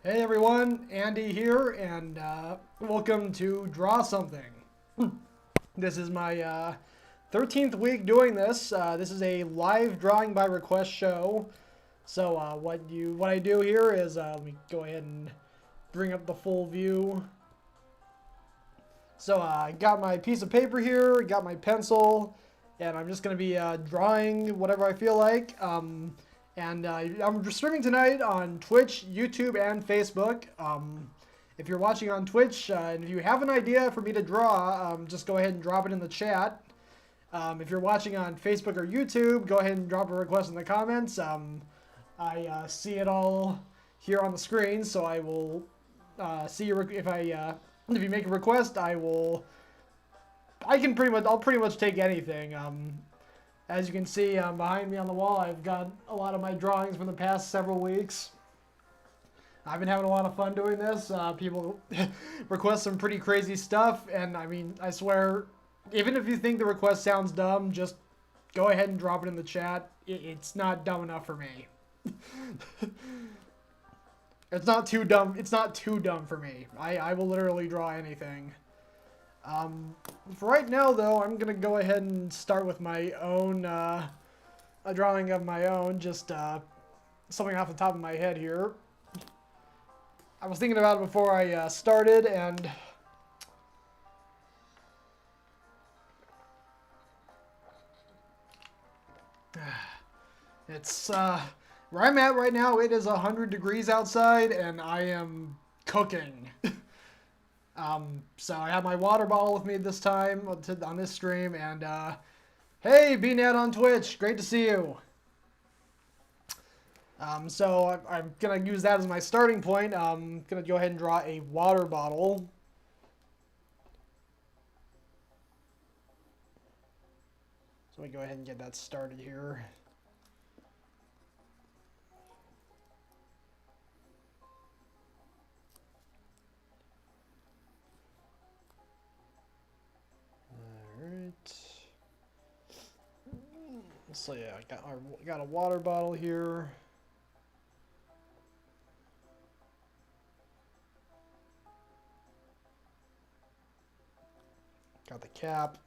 Hey everyone, Andy here, and welcome to Draw Something. This is my 13th week doing this. This is a live drawing by request show. So what I do here is let me go ahead and bring up the full view. So I got my piece of paper here, got my pencil, and I'm just gonna be drawing whatever I feel like. I'm streaming tonight on Twitch, YouTube, and Facebook. If you're watching on Twitch, and if you have an idea for me to draw, just go ahead and drop it in the chat. If you're watching on Facebook or YouTube, go ahead and drop a request in the comments. I see it all here on the screen, so I will see your if you make a request, I'll pretty much take anything. As you can see behind me on the wall, I've got a lot of my drawings from the past several weeks. I've been having a lot of fun doing this. People request some pretty crazy stuff, and I mean, I swear, even if you think the request sounds dumb, just go ahead and drop it in the chat. It's not dumb enough for me. It's not too dumb. It's not too dumb for me. I will literally draw anything. For right now, though, I'm going to go ahead and start with my own, a drawing of my own, just something off the top of my head here. I was thinking about it before I started, and it's, where I'm at right now, it is 100 degrees outside, and I am cooking. So I have my water bottle with me this time on this stream, and hey, BNet on Twitch, great to see you. So I'm gonna use that as my starting point. I'm gonna go ahead and draw a water bottle. So let me go ahead and get that started here. So yeah, I got a water bottle here. Got the cap.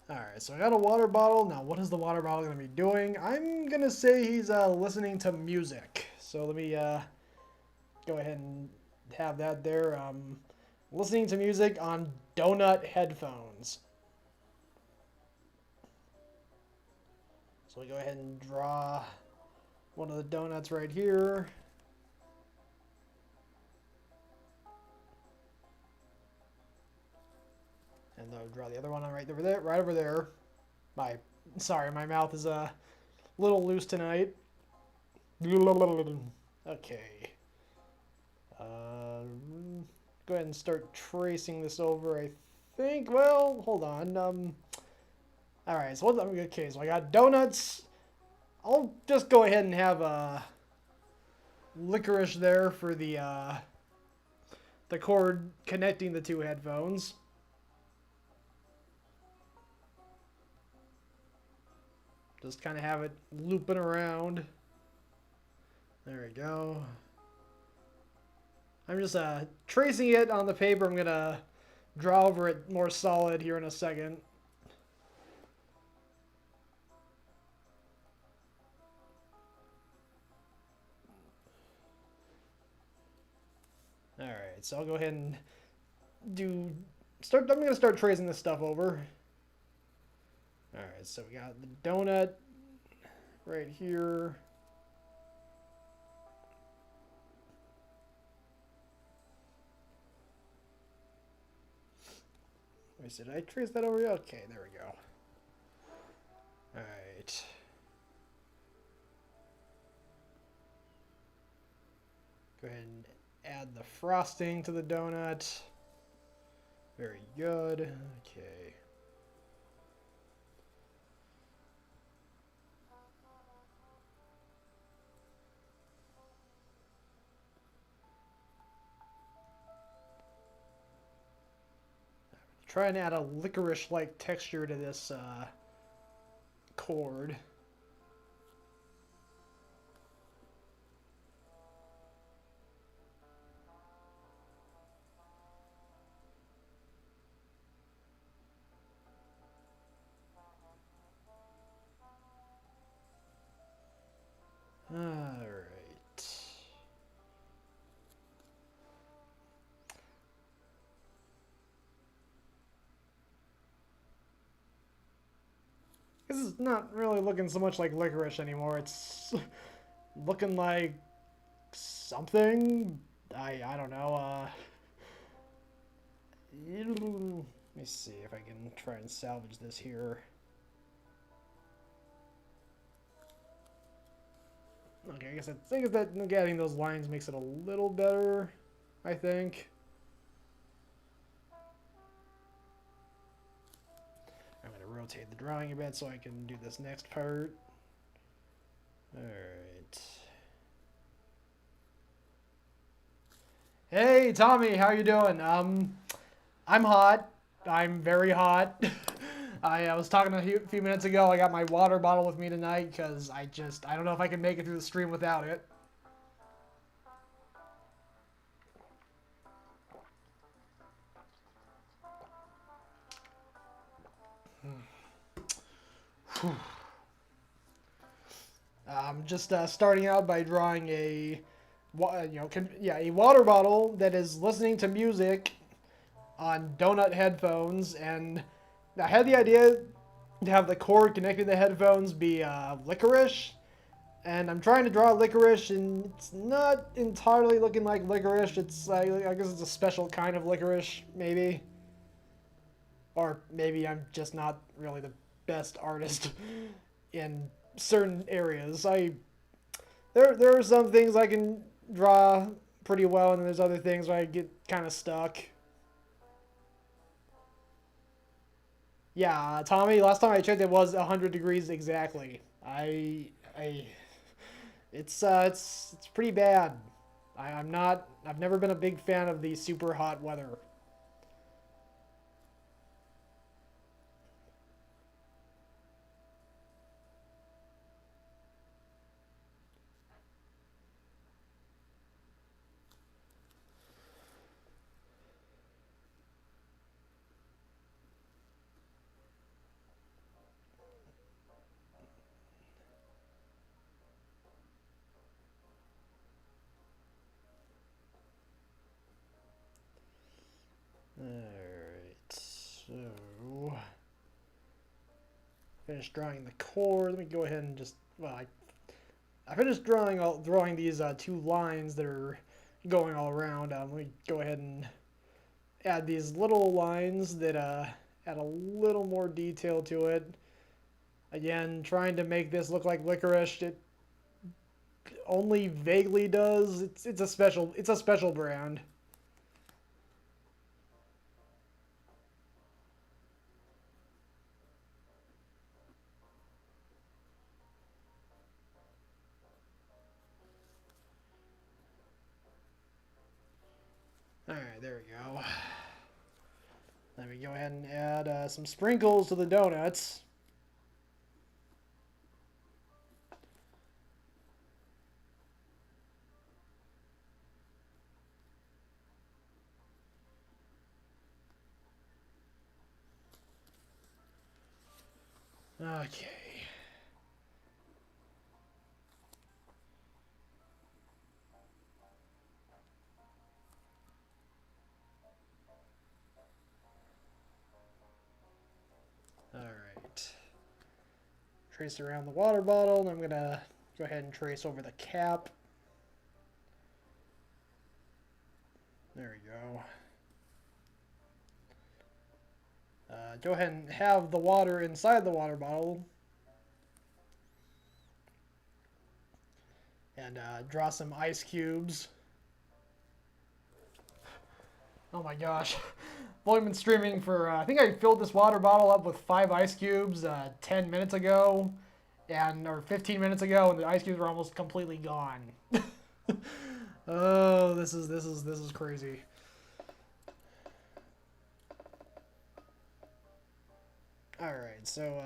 Alright, so I got a water bottle. Now, what is the water bottle going to be doing? I'm going to say he's listening to music. So let me go ahead and have that there. Listening to music on donut headphones. So we go ahead and draw one of the donuts right here. And I'll draw the other one right over there, right over there. Sorry, my mouth is a little loose tonight. Okay. Go ahead and start tracing this over, I think. Well, hold on. Alright, so okay, so I got donuts. I'll just go ahead and have a licorice there for the cord connecting the two headphones. Just kind of have it looping around. There we go. I'm just tracing it on the paper. I'm going to draw over it more solid here in a second. Alright, so I'll go ahead and I'm going to start tracing this stuff over. Alright, so we got the donut right here. Wait, did I trace that over? Okay, there we go. Alright. Go ahead and add the frosting to the donut. Very good. Okay. Try and add a licorice-like texture to this cord. This is not really looking so much like licorice anymore. It's looking like something. I don't know. Let me see if I can try and salvage this here. Okay, I guess I think that getting those lines makes it a little better, I think. I'm going to rotate the drawing a bit so I can do this next part. Alright. Hey, Tommy, how you doing? I'm hot. I'm very hot. I was talking a few minutes ago. I got my water bottle with me tonight because I don't know if I can make it through the stream without it. I'm just starting out by drawing a water bottle that is listening to music on donut headphones, and I had the idea to have the cord connected to the headphones be licorice, and I'm trying to draw licorice, and it's not entirely looking like licorice. It's I guess it's a special kind of licorice, maybe, or maybe I'm just not really the best artist in certain areas. There are some things I can draw pretty well, and there's other things where I get kind of stuck. Yeah, Tommy, last time I checked it was 100 degrees exactly. It's pretty bad. I've never been a big fan of the super hot weather. Alright, so finished drawing the core. Let me go ahead and just, well, I finished drawing these two lines that are going all around. Let me go ahead and add these little lines that add a little more detail to it. Again, trying to make this look like licorice. It only vaguely does. It's a special brand. Alright, there we go. Let me go ahead and add some sprinkles to the donuts. Okay. Alright. Trace around the water bottle, and I'm going to go ahead and trace over the cap. There we go. Go ahead and have the water inside the water bottle. And draw some ice cubes. Oh my gosh. I've only been streaming for, I think I filled this water bottle up with 5 ice cubes 10 minutes ago, or 15 minutes ago, and the ice cubes were almost completely gone. Oh, this is crazy. All right, so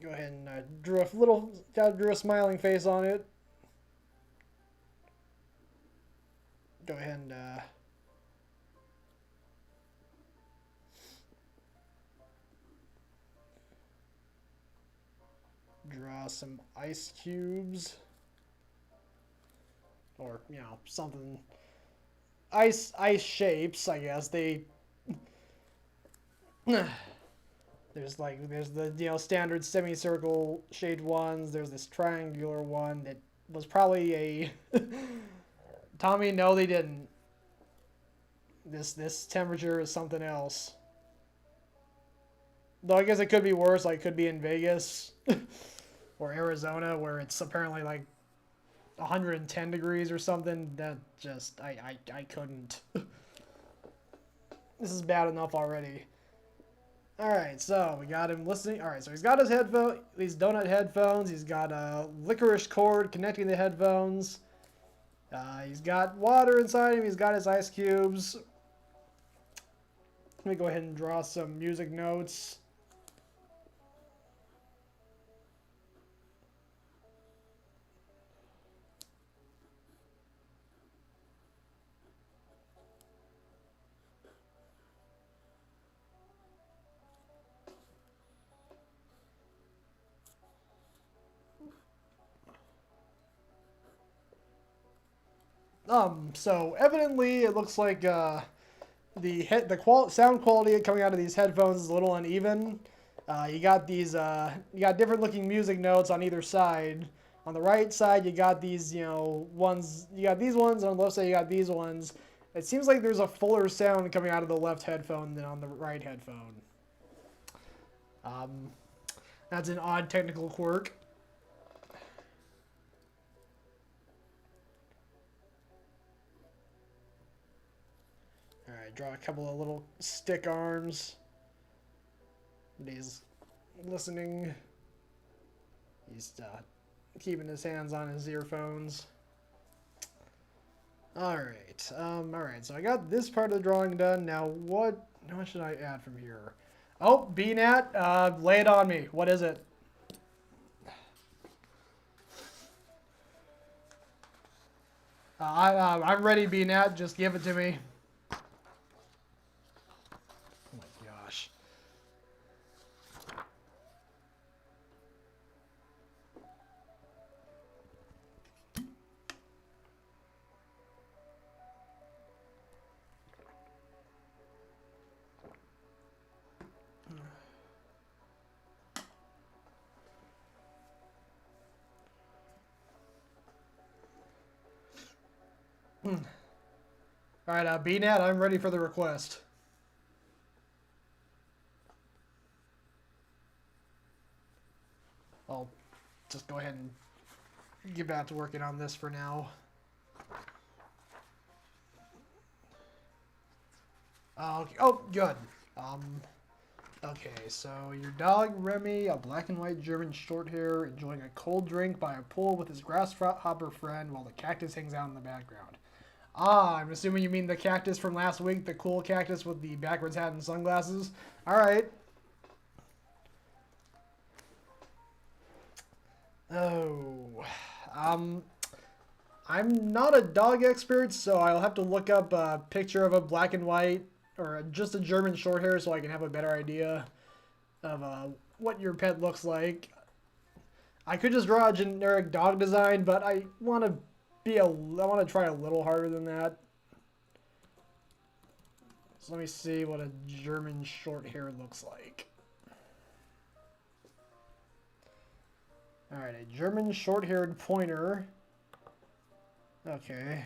go ahead and drew a smiling face on it. Go ahead and draw some ice cubes, or something. ice shapes, I guess. They there's the standard semicircle shaped ones. There's this triangular one that was probably a Tommy. No, they didn't. This temperature is something else. Though I guess it could be worse. Like, it could be in Vegas or Arizona, where it's apparently like 110 degrees or something. That just I couldn't. This is bad enough already. Alright, so we got him listening. Alright, so he's got his these donut headphones. He's got a licorice cord connecting the headphones. He's got water inside him. He's got his ice cubes. Let me go ahead and draw some music notes. So evidently it looks like the sound quality coming out of these headphones is a little uneven. You got different looking music notes on either side. On the right side you got these, ones, you got these ones, and on the left side you got these ones. It seems like there's a fuller sound coming out of the left headphone than on the right headphone. That's an odd technical quirk. Alright, draw a couple of little stick arms. He's listening. He's keeping his hands on his earphones. Alright, so I got this part of the drawing done. Now what should I add from here? Oh, BNat, lay it on me. What is it? I'm ready, BNat. Just give it to me. Alright, BNat, I'm ready for the request. I'll just go ahead and get back to working on this for now. Okay. Oh, good. Okay, so your dog, Remy, a black and white German short hair, enjoying a cold drink by a pool with his grasshopper friend while the cactus hangs out in the background. Ah, I'm assuming you mean the cactus from last week, the cool cactus with the backwards hat and sunglasses. Alright. Oh. I'm not a dog expert, so I'll have to look up a picture of a black and white, or just a German short hair, so I can have a better idea of what your pet looks like. I could just draw a generic dog design, but I want to try a little harder than that. So let me see what a German short hair looks like. Alright, a German short-haired pointer. Okay.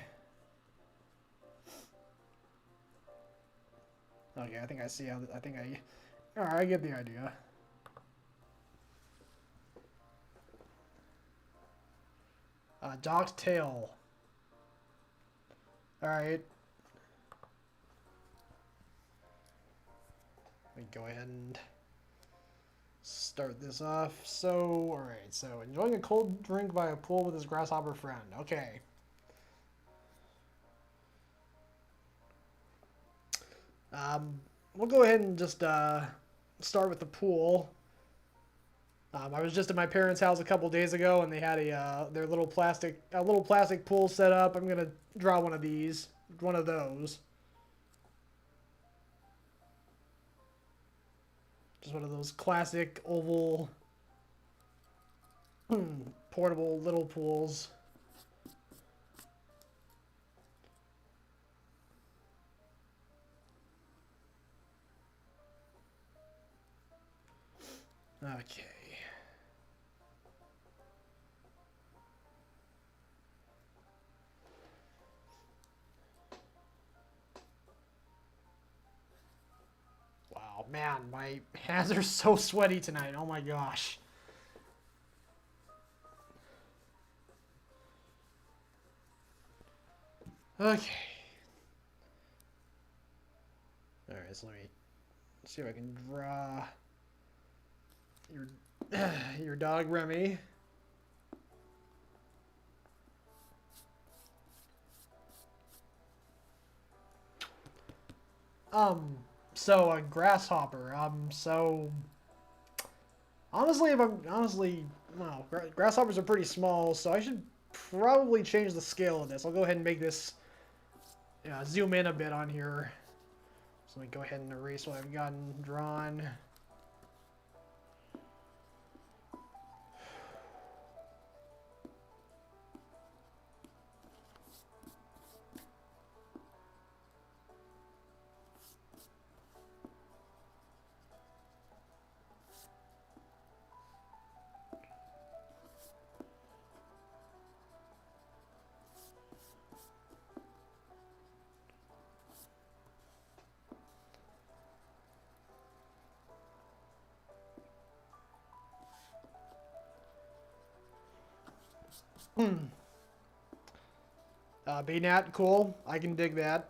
Okay, I think I see how, alright, I get the idea. Dog's tail. Alright. Let me go ahead and start this off. So, alright, so enjoying a cold drink by a pool with his grasshopper friend. Okay. We'll go ahead and just start with the pool. I was just at my parents' house a couple days ago, and they had their little plastic pool set up. I'm gonna draw one of those. Just one of those classic oval, portable little pools. Okay. Wow, man, my hands are so sweaty tonight. Oh my gosh. Okay. Alright, so let me see if I can draw your dog Remy. So a grasshopper. So honestly, well, grasshoppers are pretty small, so I should probably change the scale of this. I'll go ahead and make this zoom in a bit on here. So let me go ahead and erase what I've gotten drawn. BNat, cool. I can dig that.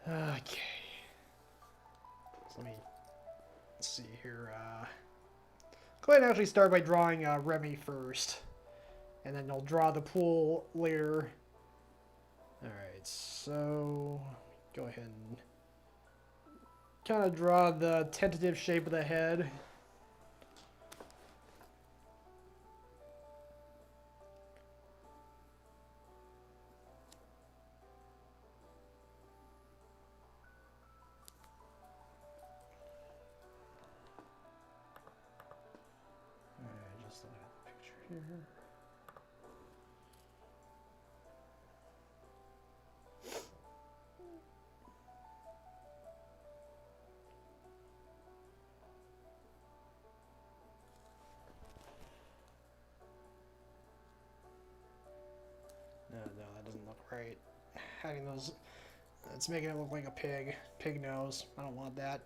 Okay. So let me see here. Go ahead and actually start by drawing Remy first. And then I'll draw the pool later. Alright, so go ahead and kind of draw the tentative shape of the head. Alright, just look at the picture here. No, that doesn't look right. Having those, it's making it look like a pig nose. I don't want that.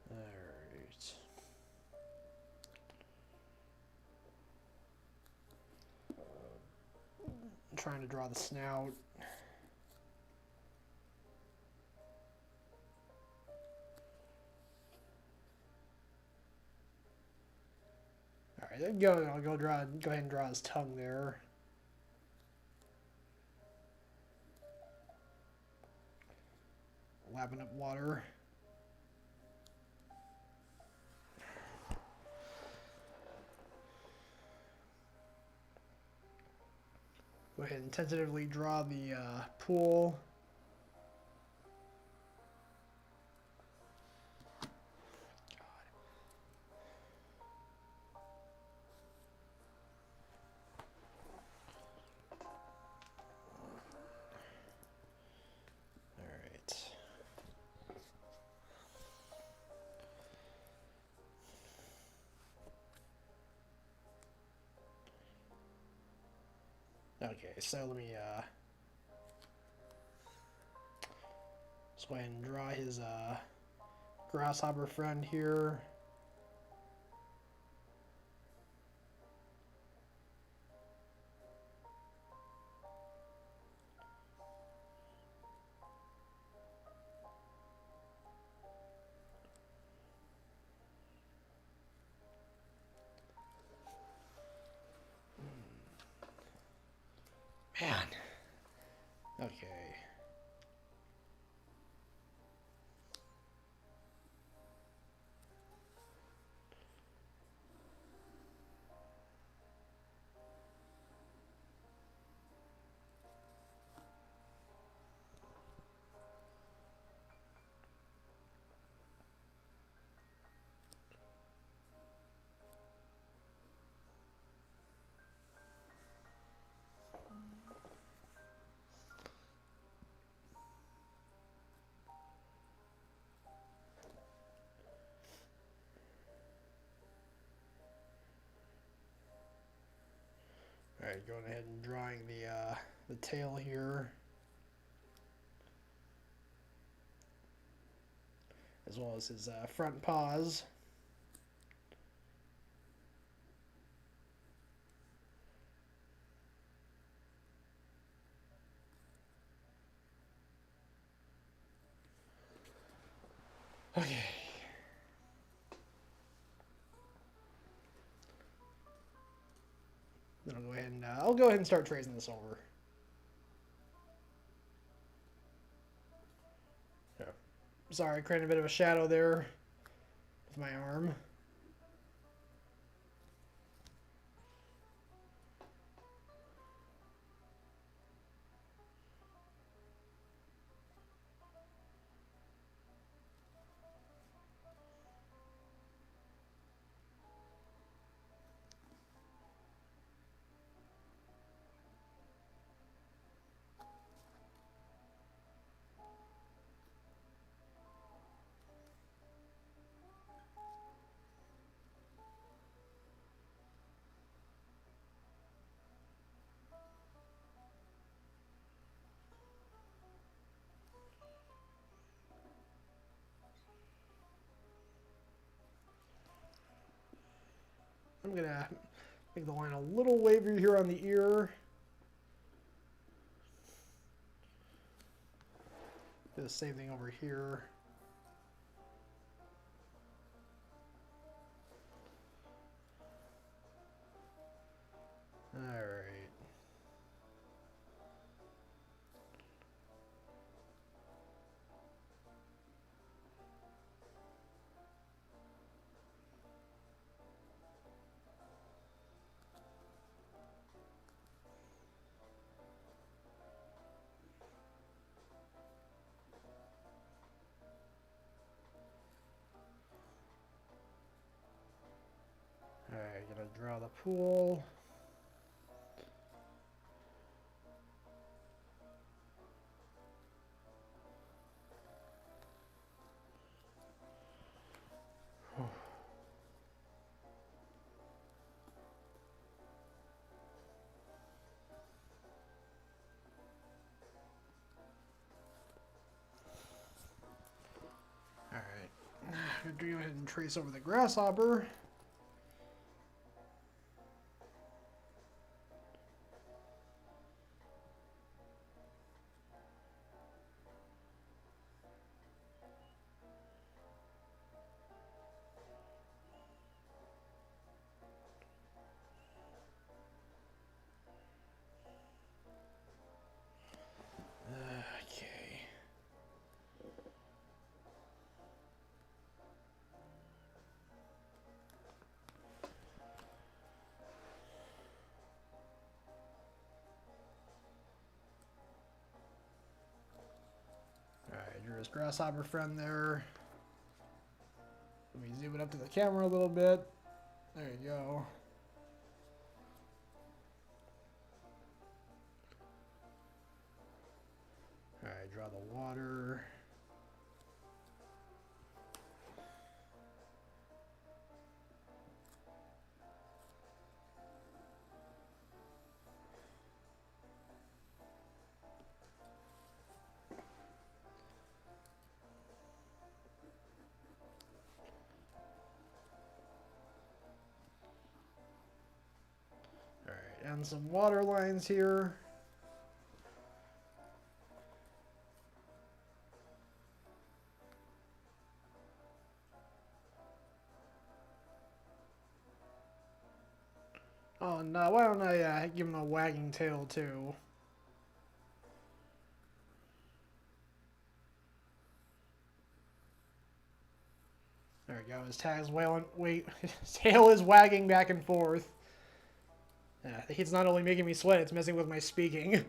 Alright. I'm trying to draw the snout. Alright, there you go. I'll go ahead and draw his tongue there. Lapping up water. Go ahead and tentatively draw the pool. Okay, so let me just go ahead and draw his grasshopper friend here. Man. Okay. Alright, going ahead and drawing the tail here, as well as his front paws. Okay. Then I'll go ahead and start tracing this over. Yeah. Sorry, I created a bit of a shadow there with my arm. I'm gonna make the line a little wavy here on the ear. Do the same thing over here. All right. Alright, gonna draw the pool. Alright, I'm gonna go ahead and trace over the grasshopper. Okay. Alright, drew his grasshopper friend there. Let me zoom it up to the camera a little bit. There you go. Alright, draw the water. Alright, and some water lines here. Oh no, why don't I give him a wagging tail too? There we go. His tag's his tail is wagging back and forth. Yeah, it's not only making me sweat, it's messing with my speaking.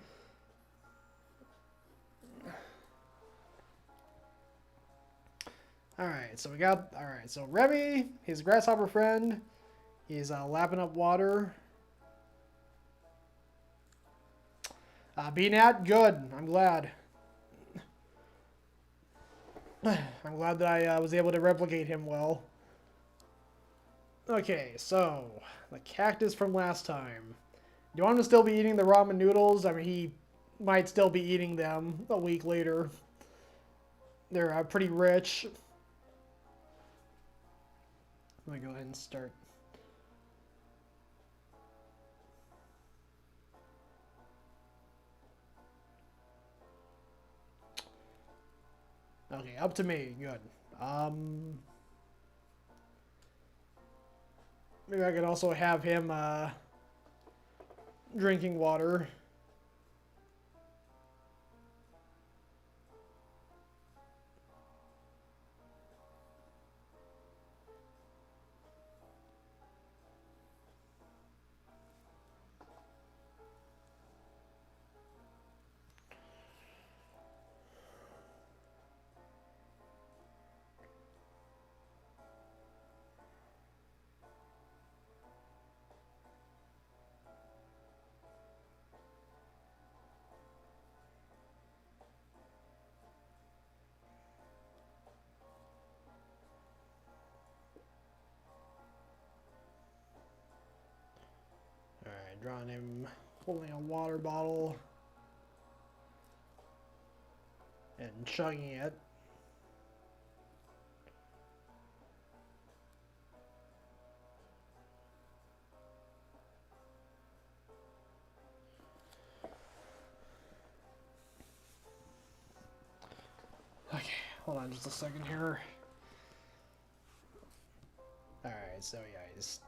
Alright, so we got... Alright, so Remy, his grasshopper friend, he's lapping up water. B-Nat, good. I'm glad. I'm glad that I was able to replicate him well. Okay, so the cactus from last time. Do you want him to still be eating the ramen noodles? I mean, he might still be eating them a week later. They're pretty rich. Let me go ahead and start. Okay, up to me. Good. Maybe I could also have him drinking water. Alright, drawing him holding a water bottle and chugging it. Okay, hold on just a second here. Alright, so yeah, he's...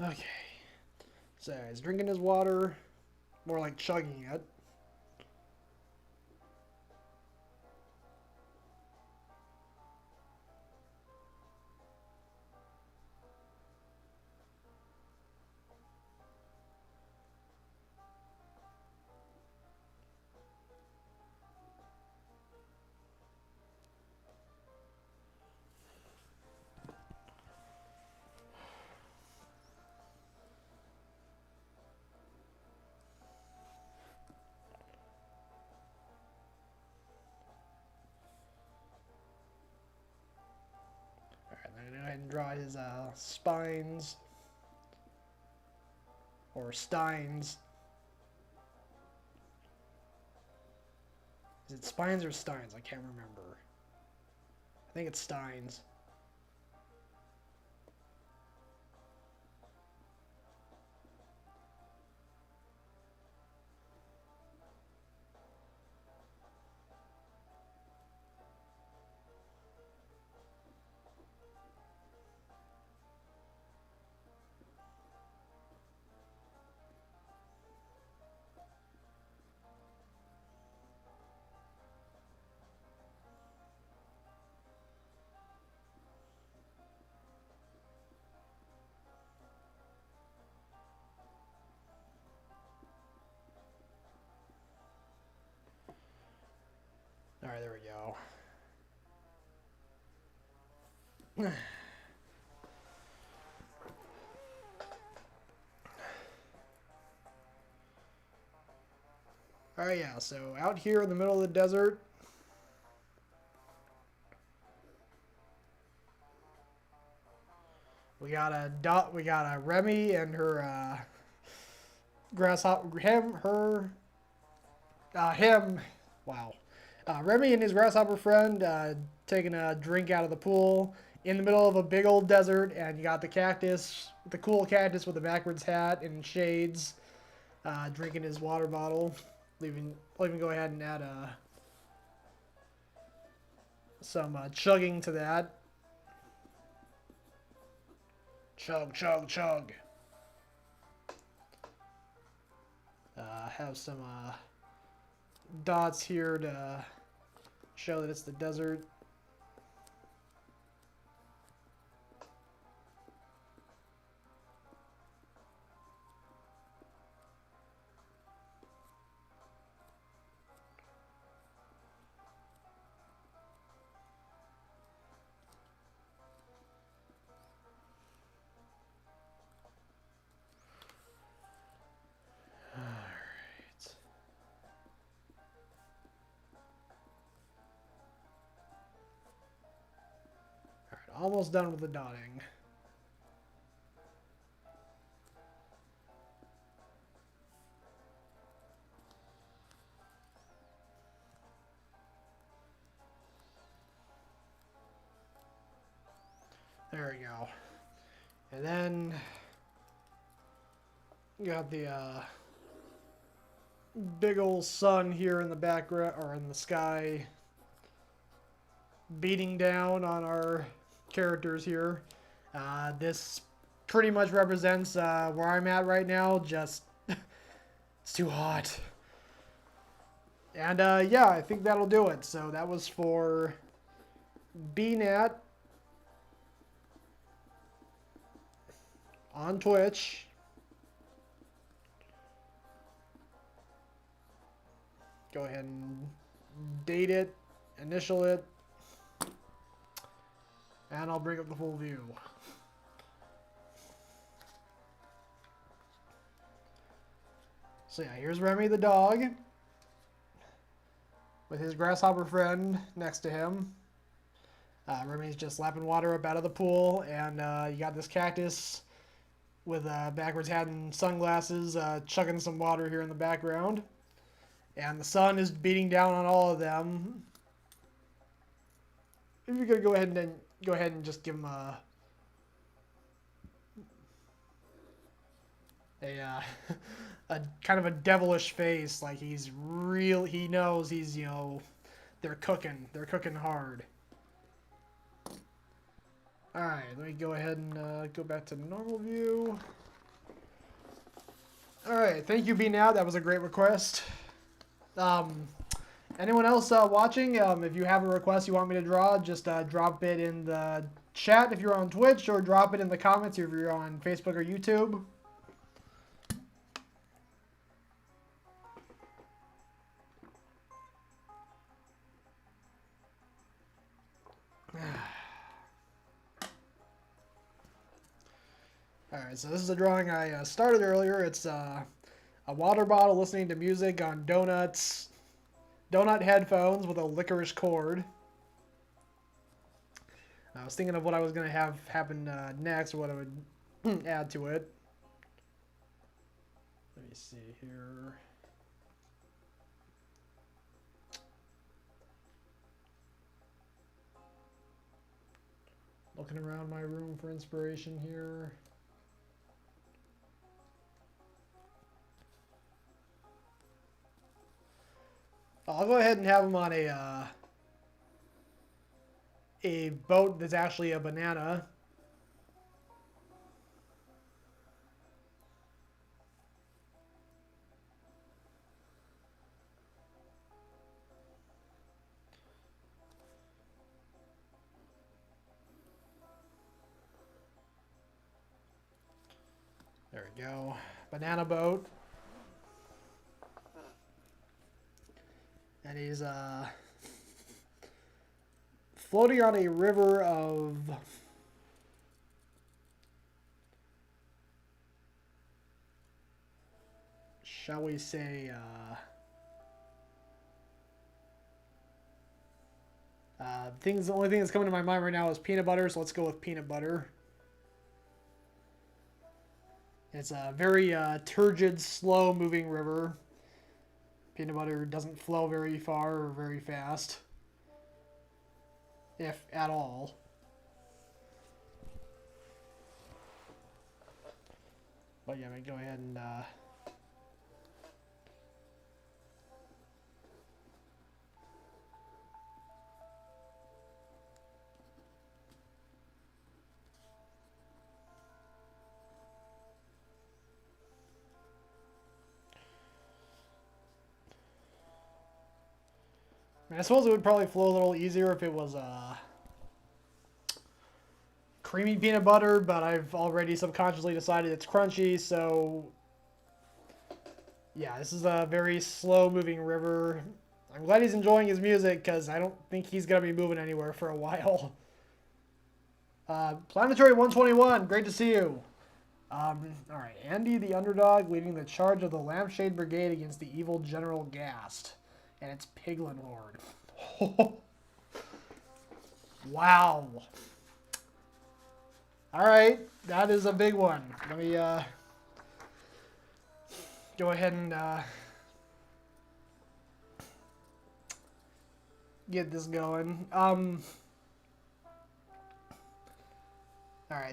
Okay. So he's drinking his water, more like chugging it. I'm gonna go ahead and draw his spines or steins. Is it spines or steins? I can't remember. I think it's steins. Alright, there we go. Alright, yeah, so out here in the middle of the desert, We got a dot. We got a Remy and her grasshopper. Him. Wow. Remy and his grasshopper friend taking a drink out of the pool in the middle of a big old desert, and you got the cactus, the cool cactus with a backwards hat and shades, drinking his water bottle. I'll even go ahead and add some chugging to that. Chug, chug, chug. Have some dots here to show that it's the desert. Almost done with the dotting. There we go. And then you got the big old sun here in the background, or in the sky, beating down on our characters here. This pretty much represents where I'm at right now. Just it's too hot. And yeah, I think that'll do it. So that was for BNat on Twitch. Go ahead and date it, initial it, and I'll bring up the full view. So yeah, here's Remy the dog with his grasshopper friend next to him. Remy's just lapping water up out of the pool, and you got this cactus with a backwards hat and sunglasses chugging some water here in the background. And the sun is beating down on all of them. If you're gonna go ahead and just give him a a kind of a devilish face, like he's real. He knows he's, you know, they're cooking hard. All right, let me go ahead and go back to normal view. All right, thank you, BNat. That was a great request. Anyone else watching, if you have a request you want me to draw, just drop it in the chat if you're on Twitch, or drop it in the comments if you're on Facebook or YouTube. Alright, so this is a drawing I started earlier. It's a water bottle listening to music on donut headphones with a licorice cord. I was thinking of what I was going to have happen next, or what I would add to it. Let me see here. Looking around my room for inspiration here. I'll go ahead and have him on a boat that's actually a banana. There we go. Banana boat. And he's floating on a river of shall we say the only thing that's coming to my mind right now is peanut butter, so let's go with peanut butter. It's a very turgid, slow-moving river. Peanut butter doesn't flow very far or very fast, if at all. But yeah, I'm gonna go ahead and I suppose it would probably flow a little easier if it was creamy peanut butter, but I've already subconsciously decided it's crunchy, so yeah, this is a very slow-moving river. I'm glad he's enjoying his music, because I don't think he's going to be moving anywhere for a while. Planetary 121, great to see you. Alright, Andy the underdog leading the charge of the Lampshade Brigade against the evil General Gast and its Piglin Horde. Wow. Alright, that is a big one. Let me go ahead and get this going. Alright,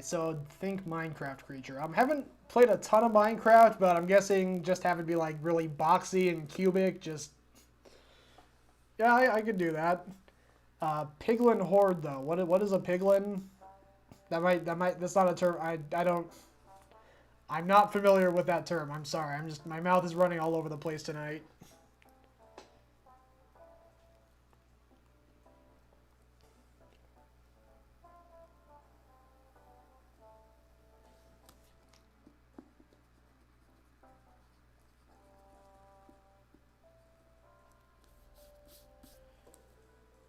so think Minecraft creature. Haven't played a ton of Minecraft, but I'm guessing just have it be like really boxy and cubic. Just yeah, I could do that. Piglin Horde though. What is a piglin? That's not a term. I'm not familiar with that term. I'm sorry. My mouth is running all over the place tonight.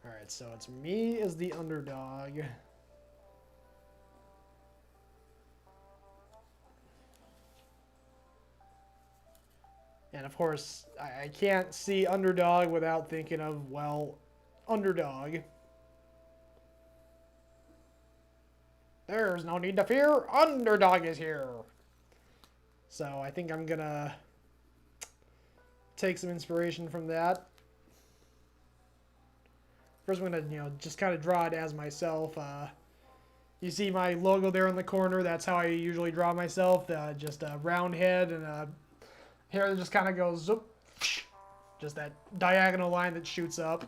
Alright, so it's me as the underdog. And of course, I can't see underdog without thinking of, well, underdog. There's no need to fear, underdog is here. So I think I'm gonna take some inspiration from that. First, I'm gonna, just kind of draw it as myself. You see my logo there in the corner. That's how I usually draw myself. Just a round head and a hair that just kind of goes zoop. Just that diagonal line that shoots up.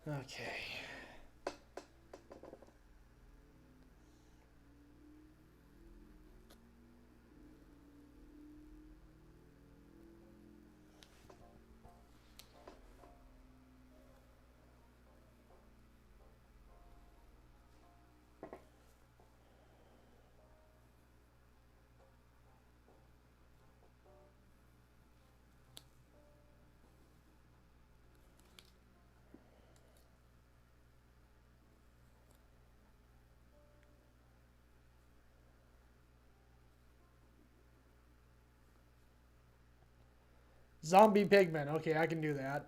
Okay. Zombie pigmen. Okay, I can do that.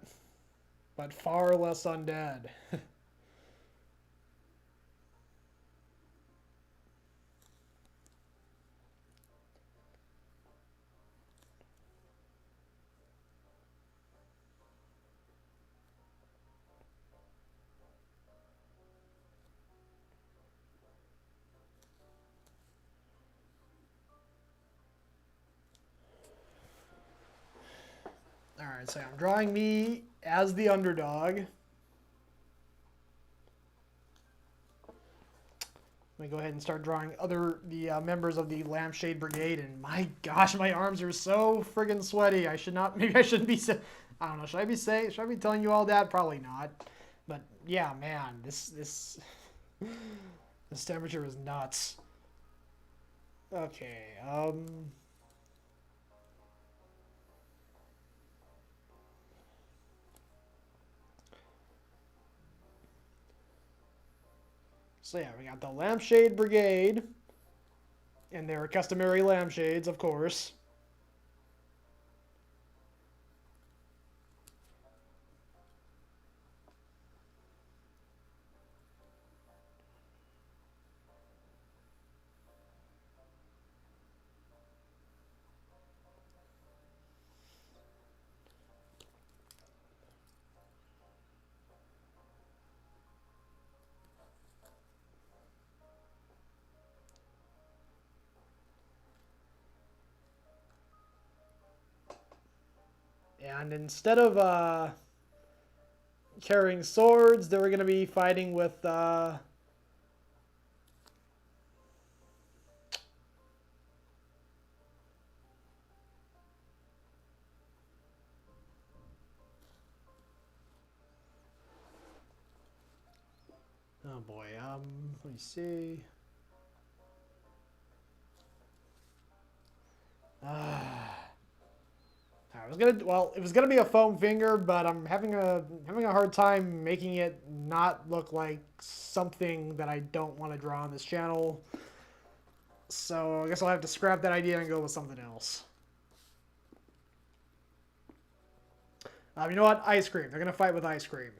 But far less undead. Alright, so I'm drawing me as the underdog. Let me go ahead and start drawing the members of the Lampshade Brigade, and my gosh, my arms are so friggin' sweaty. Maybe I shouldn't be, I don't know, should I be telling you all that? Probably not. But yeah, man, this temperature is nuts. Okay, so yeah, we got the Lampshade Brigade, and their customary lampshades, of course. And instead of carrying swords, they were going to be fighting with... oh boy, let me see. It was gonna be a foam finger, but I'm having a hard time making it not look like something that I don't want to draw on this channel. So I guess I'll have to scrap that idea and go with something else. You know what? Ice cream. They're gonna fight with ice cream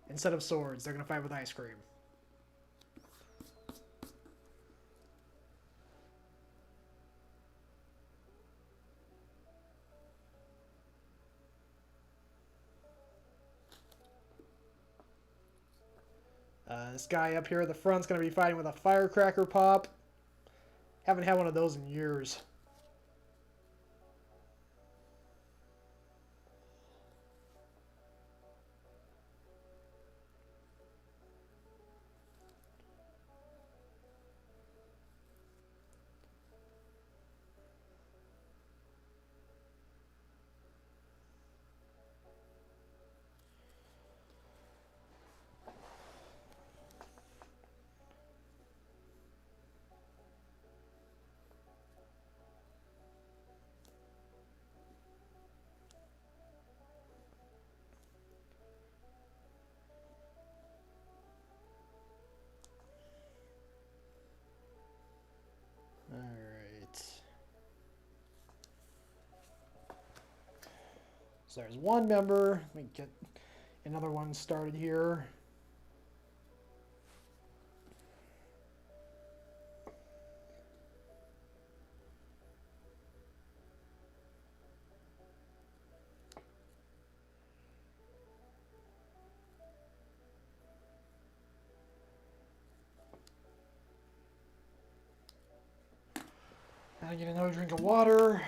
instead of swords. They're gonna fight with ice cream. This guy up here at the front's going to be fighting with a firecracker pop. Haven't had one of those in years. So there's one member. Let me get another one started here. Now get another drink of water.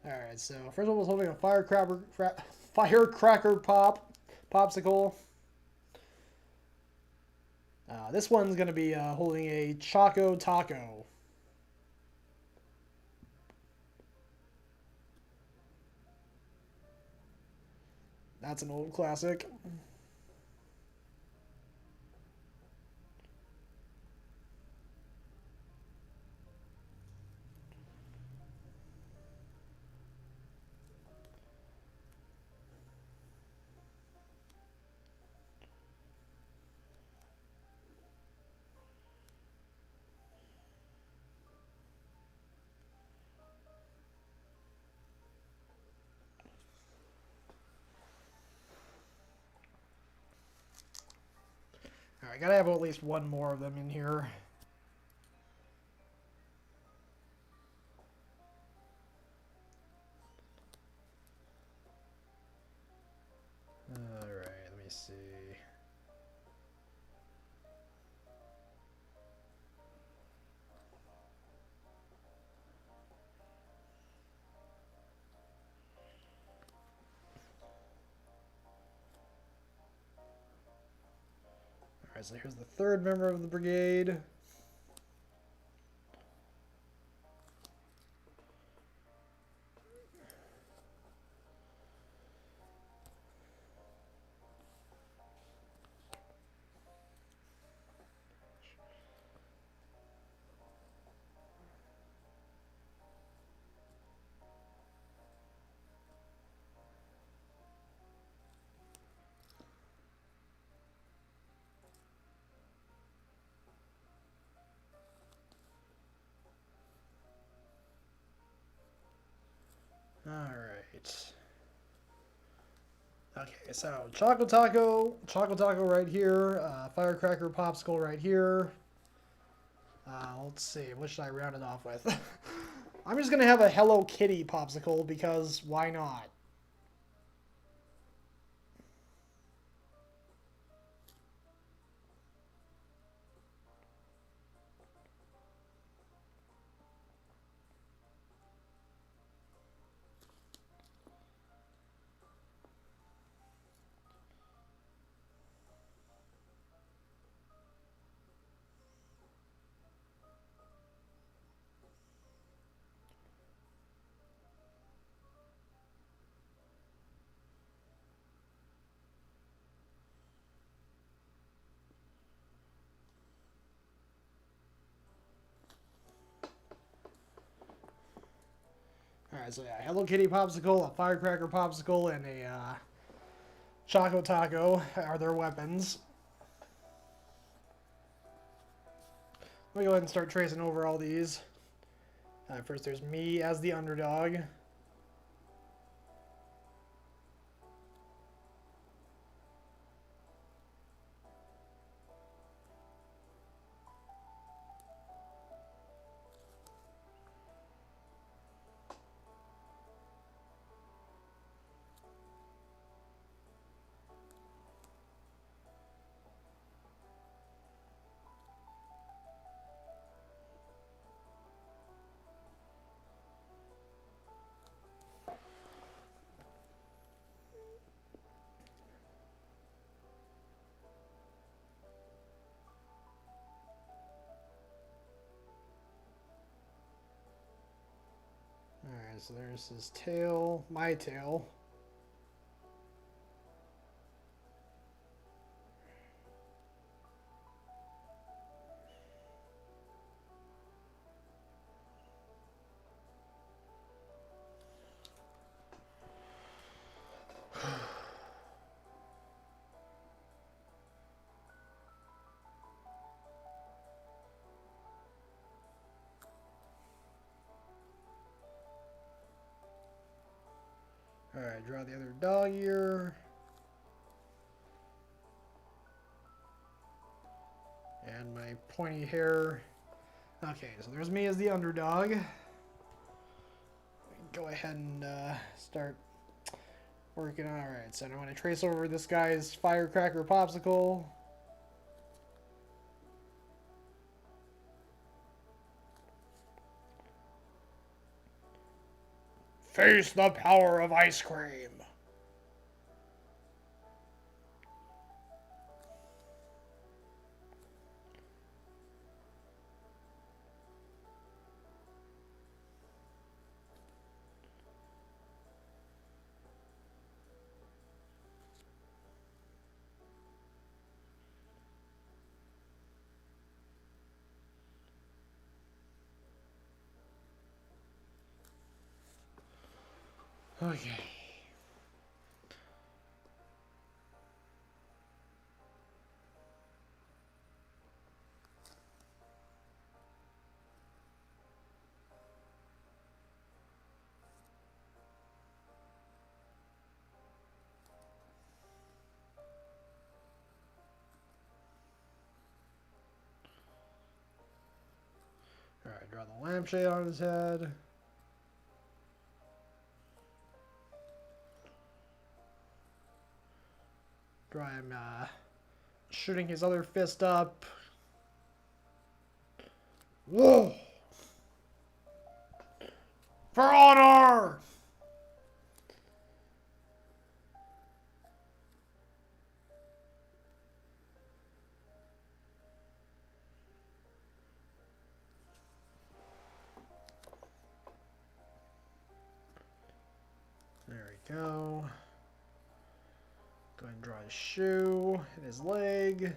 Alright, so first one was holding a firecracker popsicle. This one's going to be holding a Choco Taco. That's an old classic. Alright, gotta have at least one more of them in here. Alright, let me see. Alright, so here's the third member of the brigade. Alright. Okay, so Choco Taco right here, Firecracker Popsicle right here. Let's see, what should I round it off with? I'm just gonna have a Hello Kitty Popsicle because why not? Alright, so yeah, Hello Kitty Popsicle, a Firecracker Popsicle, and a Choco Taco are their weapons. Let me go ahead and start tracing over all these. First, there's me as the underdog. Alright, so there's his tail, my tail. Alright, draw the other dog ear. And my pointy hair. Okay, so there's me as the underdog. Go ahead and start working. Alright, so I'm going to trace over this guy's Firecracker Popsicle. Face the power of ice cream. Okay. Alright, draw the lampshade on his head. Draw him shooting his other fist up. Whoa! For honor! There we go. Go ahead and draw his shoe and his leg.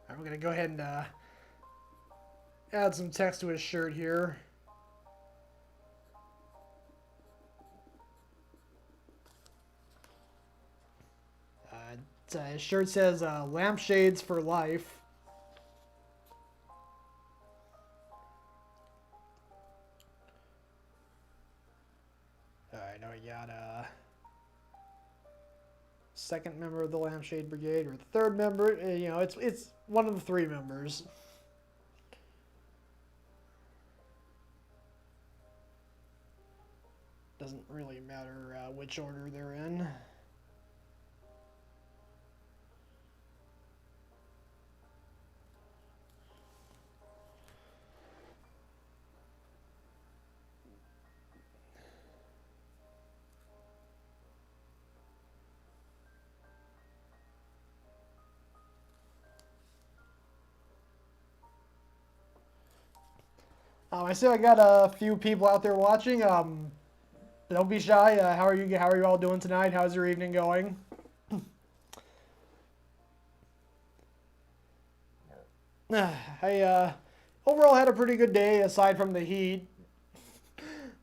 I'm going to go ahead and add some text to his shirt here. His shirt says Lampshades for life. Alright, now we got second member of the Lampshade Brigade, or the third member. You know, it's one of the three members. Doesn't really matter which order they're in. I see I got a few people out there watching. Don't be shy. How are you? How are you all doing tonight? How's your evening going? I overall had a pretty good day aside from the heat.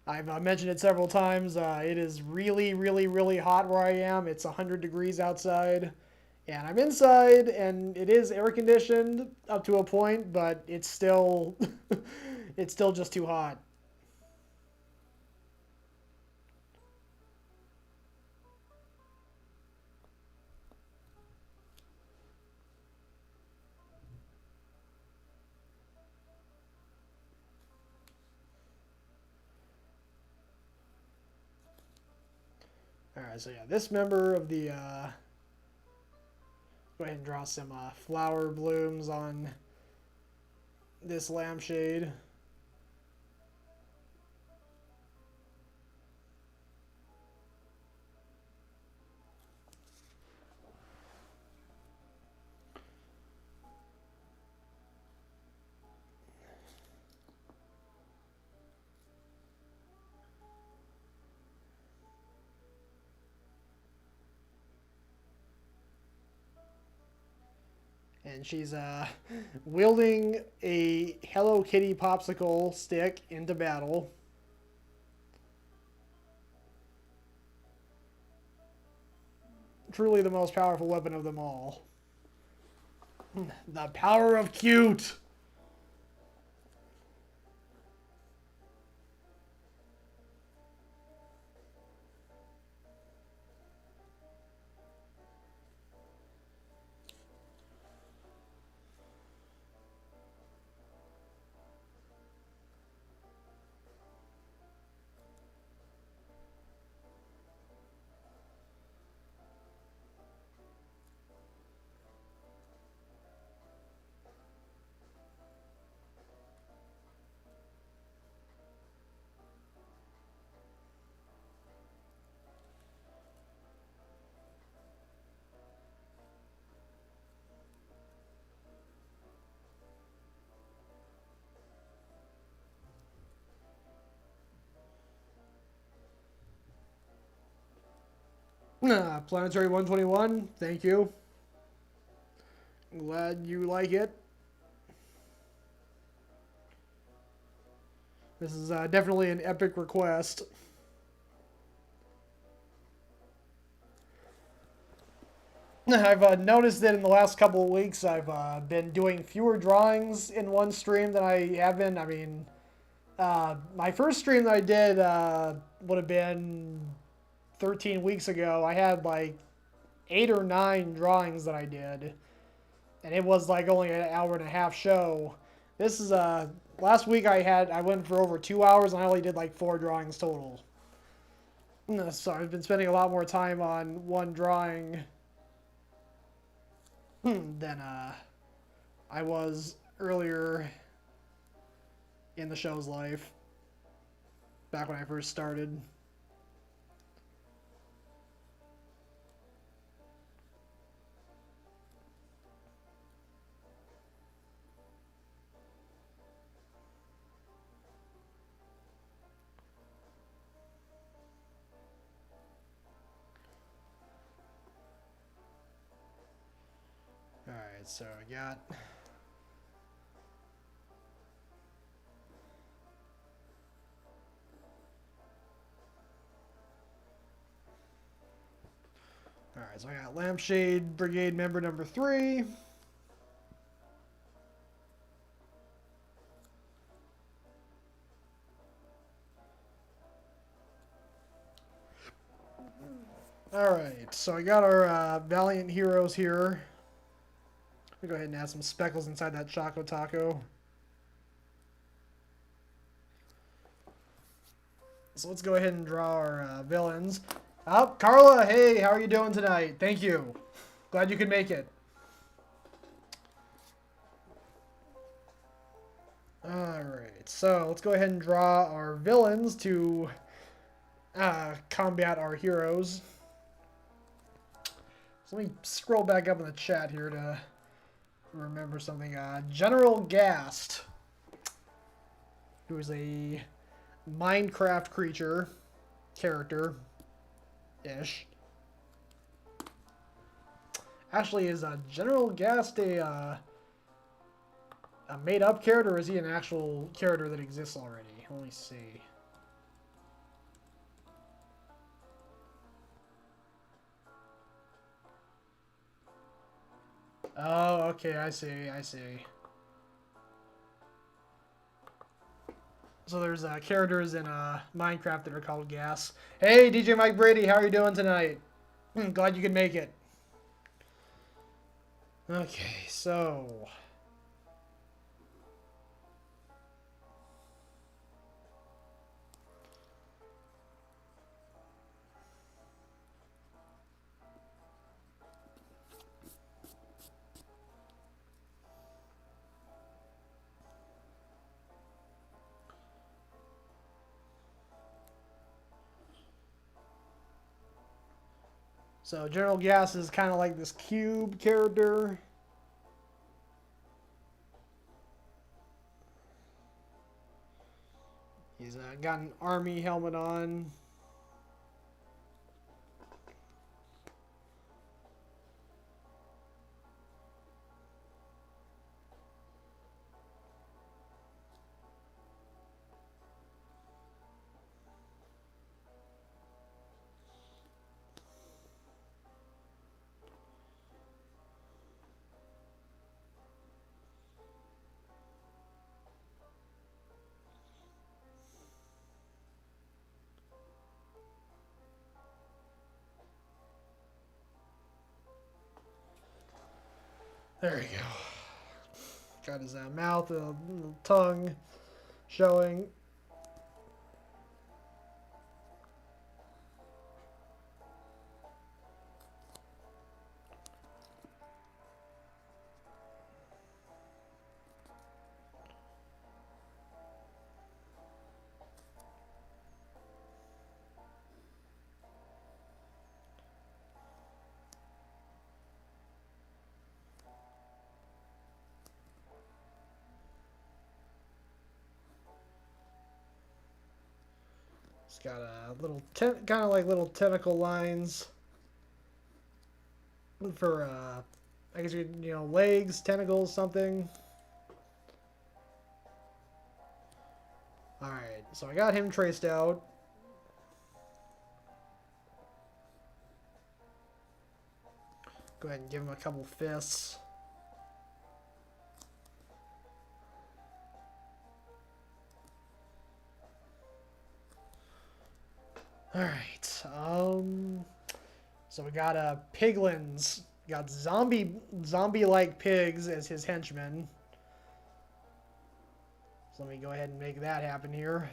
I've mentioned it several times. It is really, really, really hot where I am. It's 100 degrees outside. And I'm inside, and it is air conditioned up to a point, but it's still, it's still just too hot. All right, so yeah, this member of the, go ahead and draw some flower blooms on this lampshade. And she's wielding a Hello Kitty popsicle stick into battle. Truly the most powerful weapon of them all. The power of cute! Planetary 121, thank you. Glad you like it. This is definitely an epic request. I've noticed that in the last couple of weeks I've been doing fewer drawings in one stream than I have been. I mean, my first stream that I did would have been 13 weeks ago. I had like 8 or 9 drawings that I did, and it was like only an hour and a half show. This is last week I went for over 2 hours and I only did like 4 drawings total. So I've been spending a lot more time on one drawing than I was earlier in the show's life, back when I first started. Alright, so I got Alright, so I got Lampshade Brigade member number 3. Alright, so I got our Valiant Heroes here. Let me go ahead and add some speckles inside that Choco Taco. So let's go ahead and draw our villains. Oh, Carla, hey, how are you doing tonight? Thank you. Glad you could make it. Alright, so let's go ahead and draw our villains to combat our heroes. So let me scroll back up in the chat here to remember something. General Gast, who is a Minecraft creature, character-ish. Actually, is General Gast a made-up character, or is he an actual character that exists already? Let me see. Oh, okay, I see, I see. So there's characters in Minecraft that are called Gas. Hey, DJ Mike Brady, how are you doing tonight? Glad you could make it. Okay, so... So General Gas is kind of like this cube character. He's got an army helmet on. There you go. Got his mouth, a little tongue showing. It's got a little, kind of like little tentacle lines for, I guess you know, legs, tentacles, something. All right, so I got him traced out. Go ahead and give him a couple fists. Alright, so we got piglins. We got zombie-like pigs as his henchmen. So let me go ahead and make that happen here.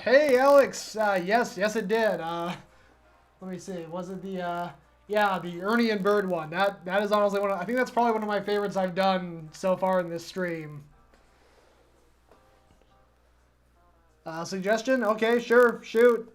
Hey Alex, yes it did. Let me see, was it the Yeah, the Ernie and Bird one. That is honestly I think that's probably one of my favorites I've done so far in this stream. Suggestion? Okay, sure, shoot.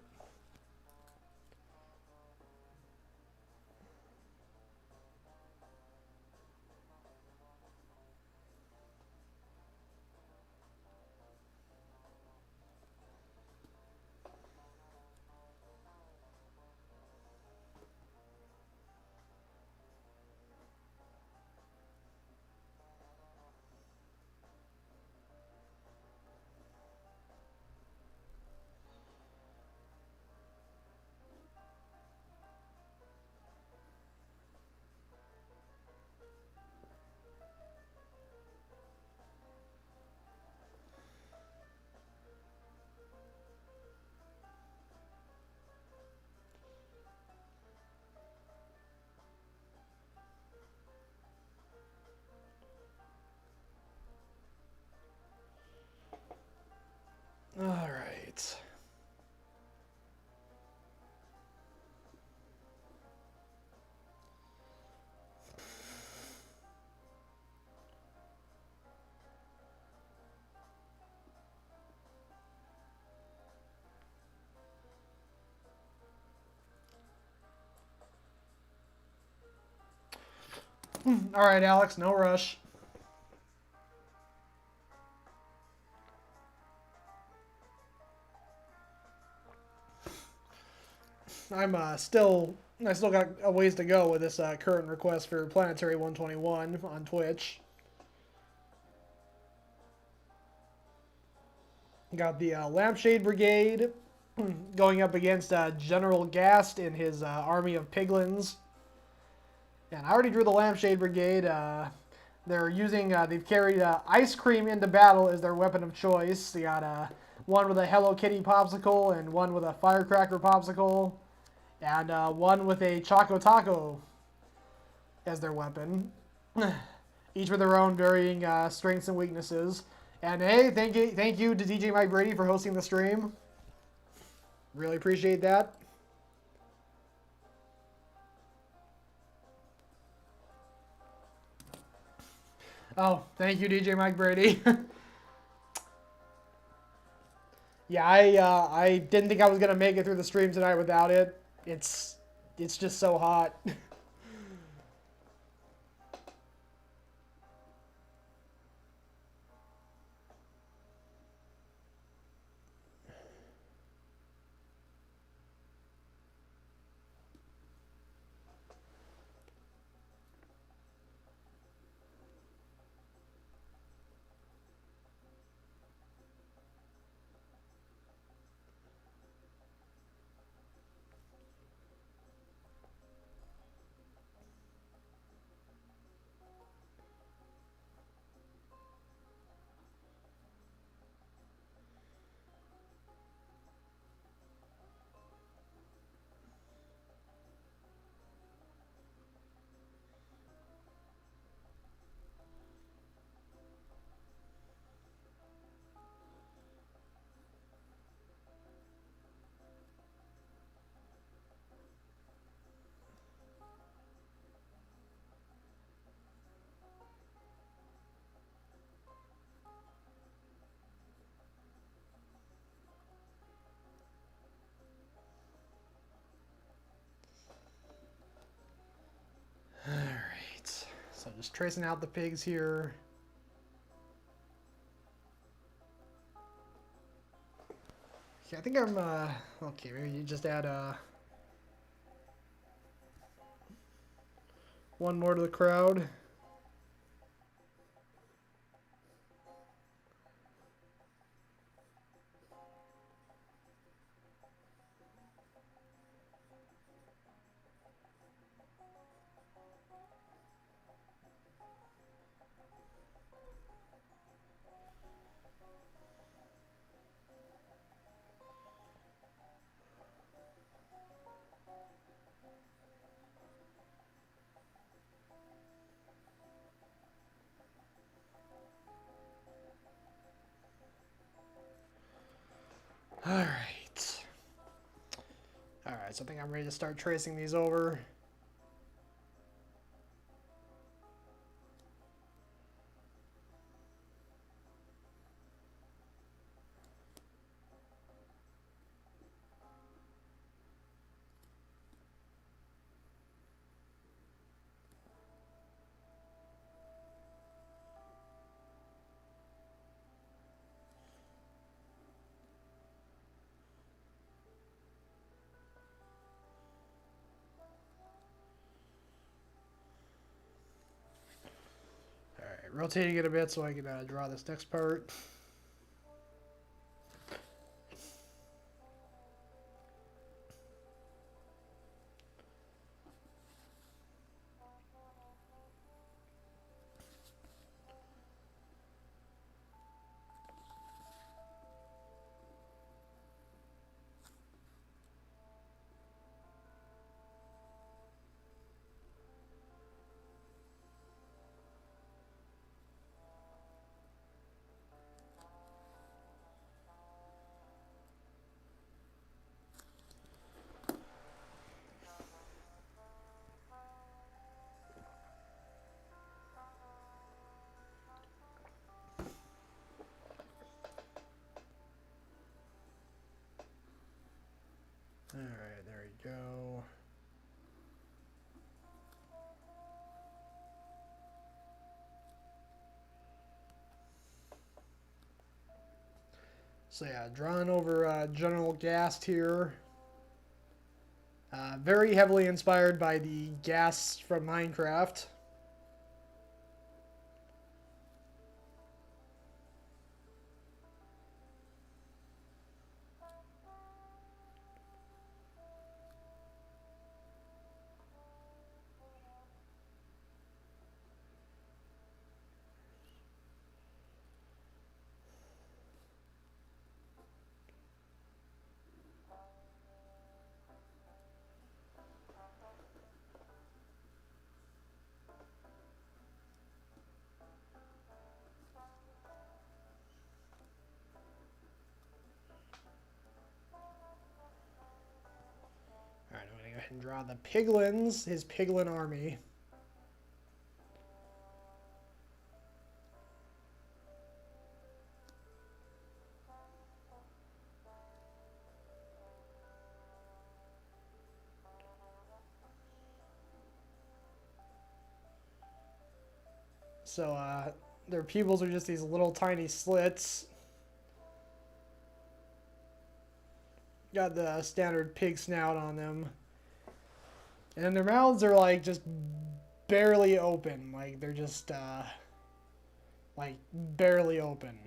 All right. All right, Alex, no rush. I still got a ways to go with this current request for Planetary 121 on Twitch. Got the Lampshade Brigade going up against General Gast in his army of piglins. And I already drew the Lampshade Brigade. They're using, they've carried ice cream into battle as their weapon of choice. They got one with a Hello Kitty popsicle and one with a firecracker popsicle. And one with a Choco Taco as their weapon. Each with their own varying strengths and weaknesses. And hey, thank you to DJ Mike Brady for hosting the stream. Really appreciate that. Oh, thank you, DJ Mike Brady. Yeah, I didn't think I was gonna make it through the stream tonight without it. It's just so hot. Alright, so just tracing out the pigs here. Okay, I think I'm, okay, maybe you just add, one more to the crowd. Alright. Alright, so I think I'm ready to start tracing these over. rotating it a bit so I can draw this next part. Alright, there we go. So yeah, drawing over General Gast here. Very heavily inspired by the gas from Minecraft. Alright, I'm going to go ahead and draw the piglins, his piglin army. So, their pupils are just these little tiny slits. Got the standard pig snout on them. And their mouths are like just barely open. Like they're just like barely open.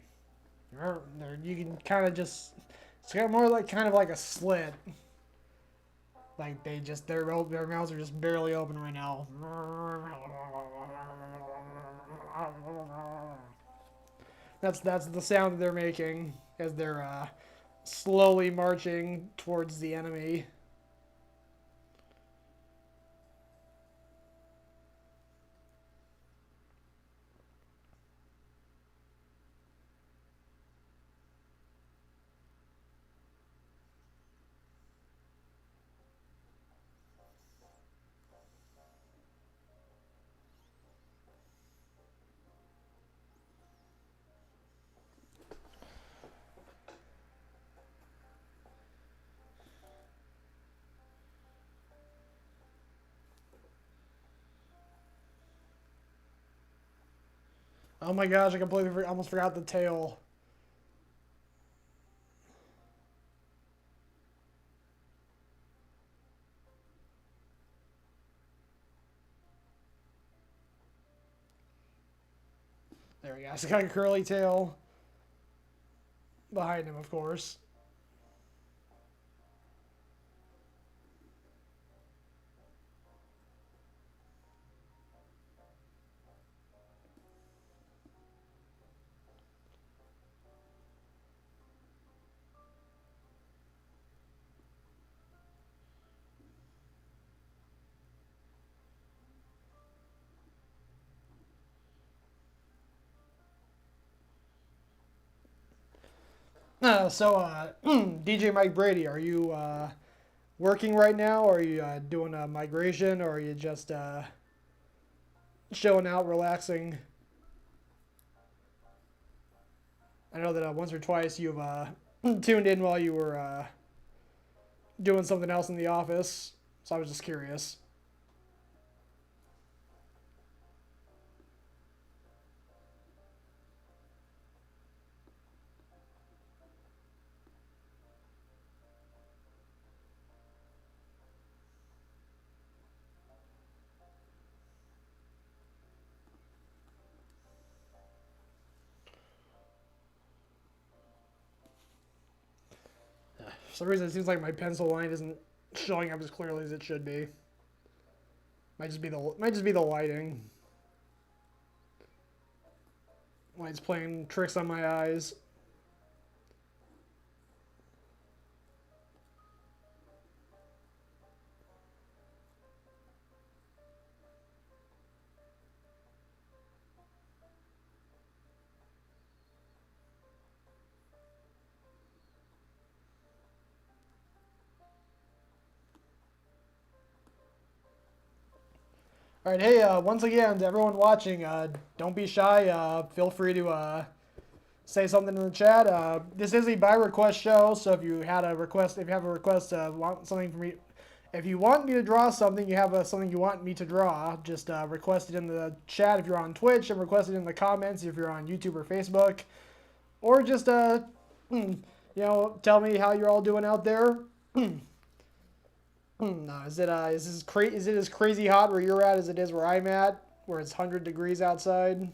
You can kind of just, it's got more like kind of like a slit. Like they just, their mouths are just barely open right now. That's the sound that they're making as they're slowly marching towards the enemy. Oh my gosh, I completely almost forgot the tail. There we go. It's got a curly tail behind him, of course. DJ Mike Brady, are you working right now? Or are you doing a migration? Or are you just chilling out, relaxing? I know that once or twice you've tuned in while you were doing something else in the office, so I was just curious. For some reason, it seems like my pencil line isn't showing up as clearly as it should be. Might just be the lighting. Light's playing tricks on my eyes. All right, hey, once again, to everyone watching, don't be shy. Feel free to say something in the chat. This is a by request show, so if you have a request, want something from me, if you want me to draw something, you have something you want me to draw, just request it in the chat if you're on Twitch, and request it in the comments if you're on YouTube or Facebook, or just tell me how you're all doing out there. No, is it as crazy hot where you're at as it is where I'm at, where it's 100 degrees outside?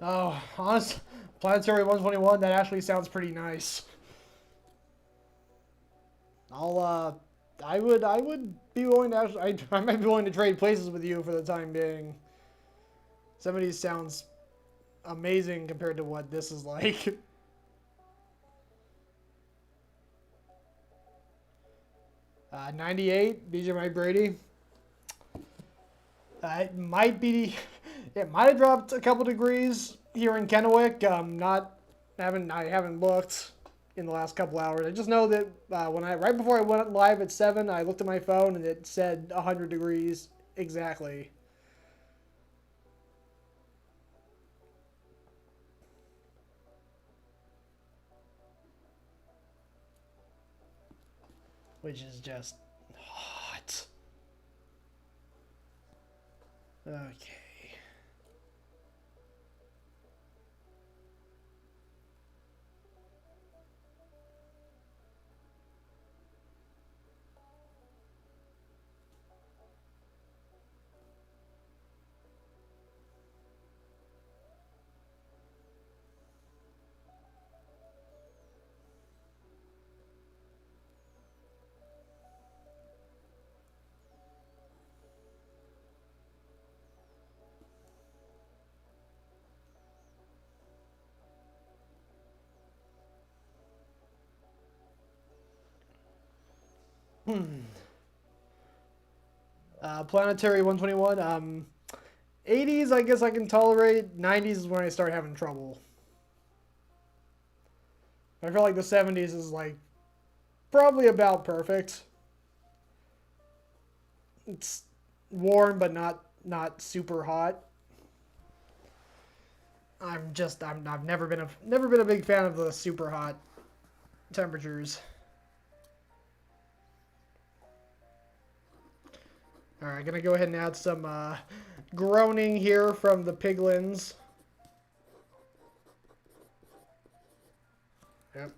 Oh, honest, Planetary 121, that actually sounds pretty nice. I would be willing to actually, I might be willing to trade places with you for the time being. Some of these sounds amazing compared to what this is like. 98, BJ Mike Brady. It might have dropped a couple degrees here in Kennewick. I haven't looked in the last couple hours. I just know that right before I went live at 7, I looked at my phone and it said 100 degrees exactly. Which is just hot. Okay. Planetary 121. 80s, I guess I can tolerate. 90s is when I start having trouble. I feel like the 70s is like probably about perfect. It's warm, but not super hot. I've never been a big fan of the super hot temperatures. All right, gonna go ahead and add some groaning here from the piglins. Yep.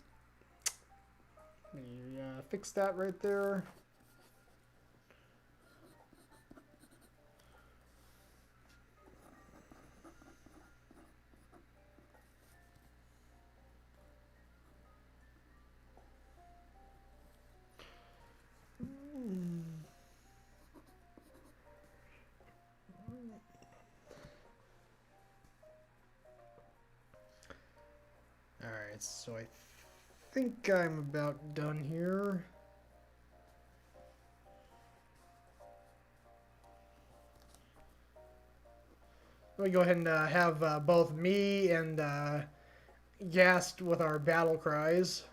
Fix that right there. Alright, so I think I'm about done here. Let me go ahead and have both me and Gast with our battle cries.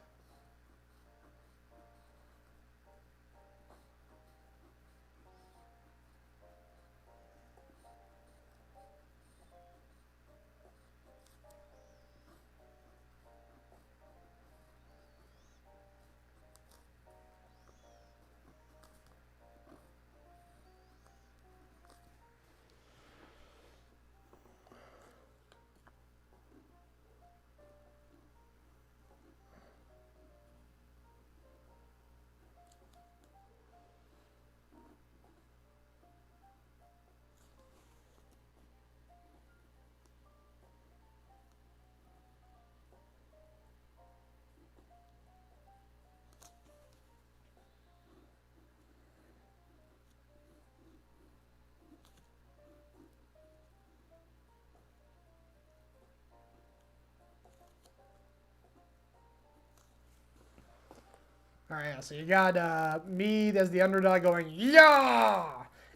Alright, yeah, so you got me as the underdog going, yeah!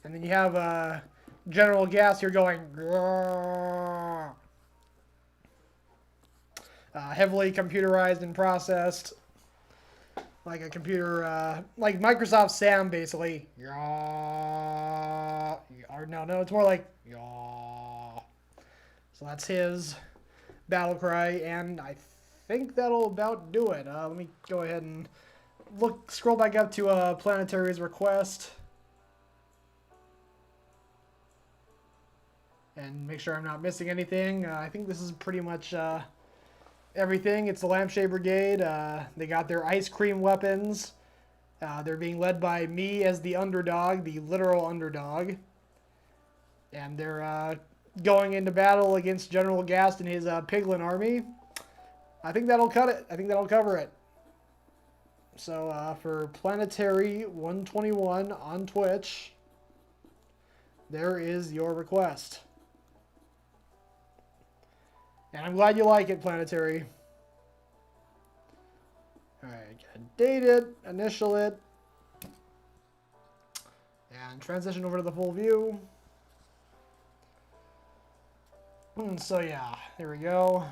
And then you have General Gas here going, heavily computerized and processed. Like a computer, like Microsoft Sam, basically. Or no, it's more like, yaw. So that's his battle cry, and I think that'll about do it. Let me go ahead and scroll back up to Planetary's request. And make sure I'm not missing anything. I think this is pretty much everything. It's the Lampshade Brigade. They got their ice cream weapons. They're being led by me as the underdog, the literal underdog. And they're going into battle against General Gast and his Piglin army. I think that'll cut it. I think that'll cover it. So for Planetary 121 on Twitch, there is your request. And I'm glad you like it, Planetary. Alright, date it, initial it, and transition over to the full view. So yeah, there we go.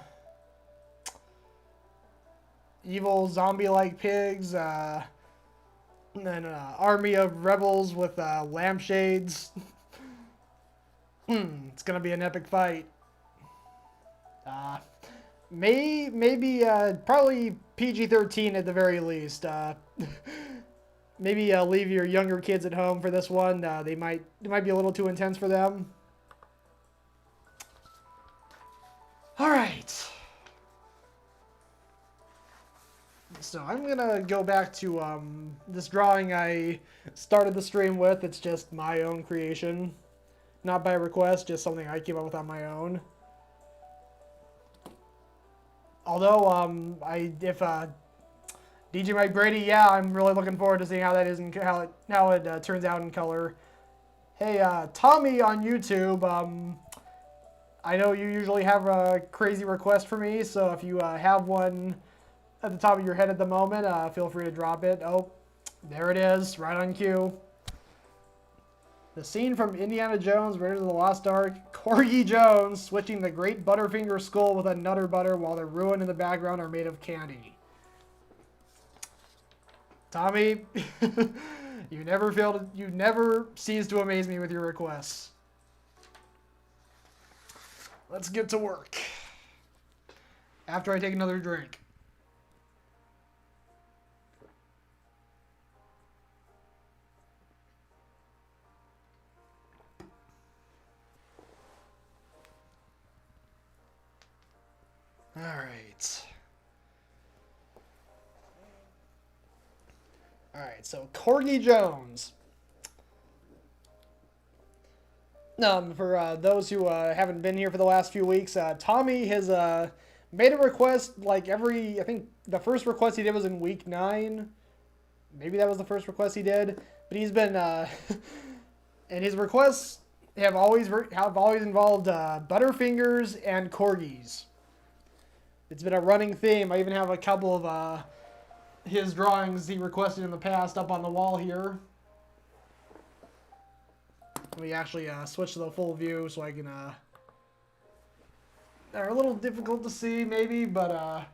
Evil zombie-like pigs, and then an army of rebels with lampshades. It's gonna be an epic fight. Maybe probably PG-13 at the very least. Maybe leave your younger kids at home for this one. It might be a little too intense for them. All right. So I'm gonna go back to this drawing I started the stream with. It's just my own creation, not by request, just something I came up with on my own. Although, if DJ Mike Brady, yeah, I'm really looking forward to seeing how that is and how it turns out in color. Hey, Tommy on YouTube, I know you usually have a crazy request for me, so if you have one at the top of your head at the moment, feel free to drop it. Oh, there it is, right on cue. The scene from Indiana Jones, Raiders of the Lost Ark, Corgi Jones switching the great Butterfinger Skull with a Nutter Butter while the ruin in the background are made of candy. Tommy, you never cease to amaze me with your requests. Let's get to work. After I take another drink. All right. All right, so Corgi Jones. For those who haven't been here for the last few weeks, Tommy has made a request like I think the first request he did was in week 9. Maybe that was the first request he did. But he's been, and his requests have always involved Butterfingers and Corgis. It's been a running theme. I even have a couple of his drawings he requested in the past up on the wall here. Let me actually switch to the full view so I can... They're a little difficult to see, maybe, but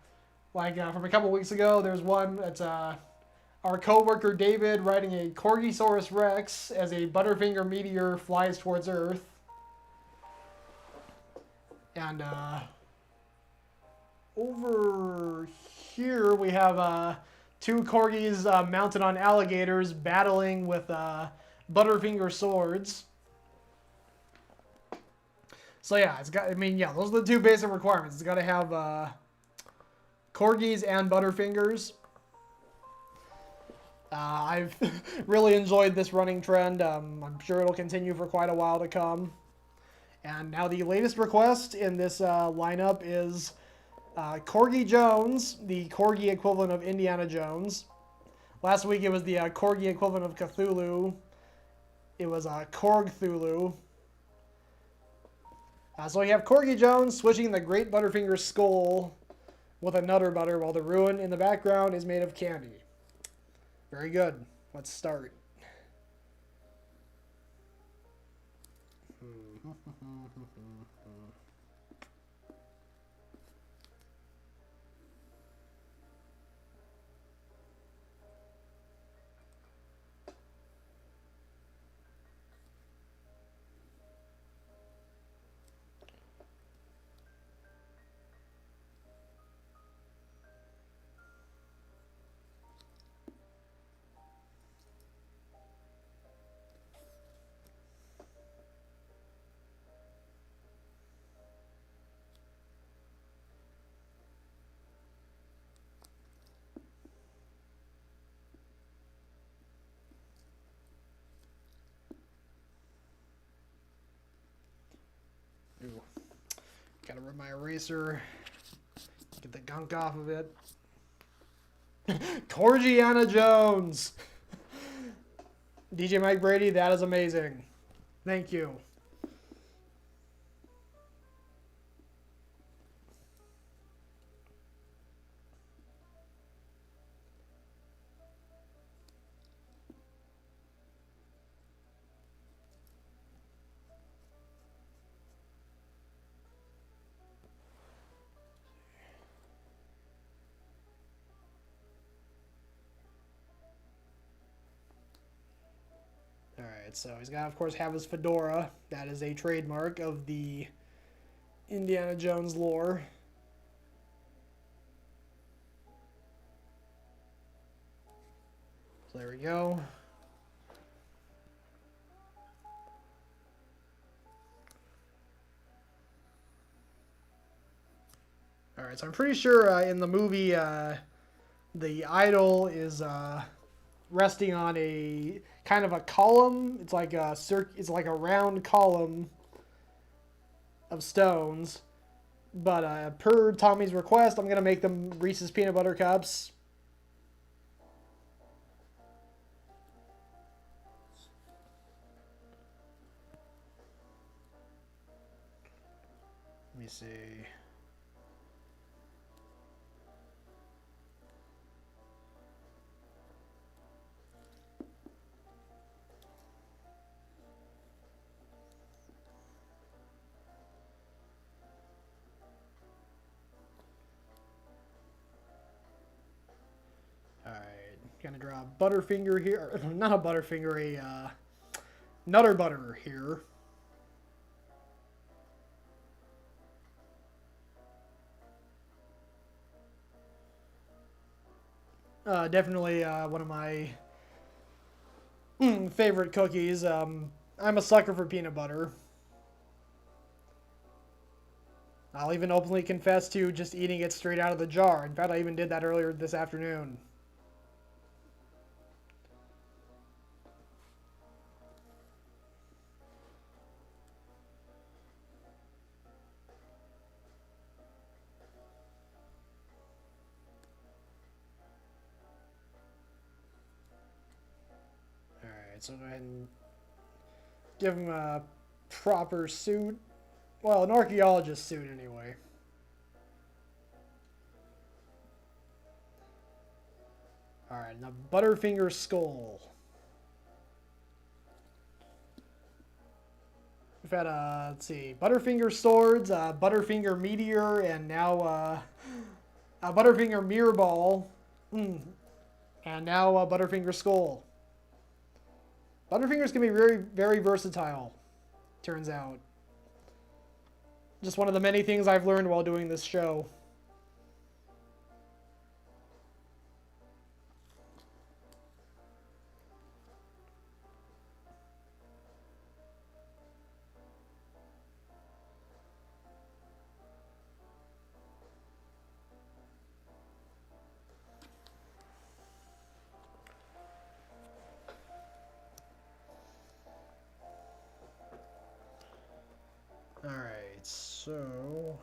from a couple weeks ago, there's one that's our co-worker David riding a Corgisaurus Rex as a Butterfinger meteor flies towards Earth. And over here we have 2 Corgis mounted on alligators battling with Butterfinger swords. So yeah, those are the 2 basic requirements. It's got to have Corgis and Butterfingers. I've really enjoyed this running trend. I'm sure it'll continue for quite a while to come. And now the latest request in this lineup is Corgi Jones, the Corgi equivalent of Indiana Jones. Last week it was the Corgi equivalent of Cthulhu. It was Korg Thulu. So we have Corgi Jones switching the great Butterfinger Skull with a Nutter Butter while the ruin in the background is made of candy. Very good. Let's start. Ooh. Gotta rub my eraser. Get the gunk off of it. Corgiana Jones! DJ Mike Brady, that is amazing. Thank you. Alright, so he's got to, of course, have his fedora. That is a trademark of the Indiana Jones lore. So there we go. Alright, so I'm pretty sure in the movie the idol is resting on a kind of a column. It's like a round column of stones. But per Tommy's request, I'm gonna make them Reese's peanut butter cups. Let me see. Gonna draw a Butterfinger here, not a Butterfinger, a Nutter Butter here. Definitely one of my favorite cookies. I'm a sucker for peanut butter. I'll even openly confess to just eating it straight out of the jar. In fact, I even did that earlier this afternoon. So go ahead and give him a proper suit. Well, an archaeologist suit anyway. Alright, now Butterfinger Skull. We've had, let's see, Butterfinger Swords, Butterfinger Meteor, and now a Butterfinger Mirror Ball. And now a Butterfinger Skull. Butterfingers can be very, very versatile, turns out. Just one of the many things I've learned while doing this show. Alright, so...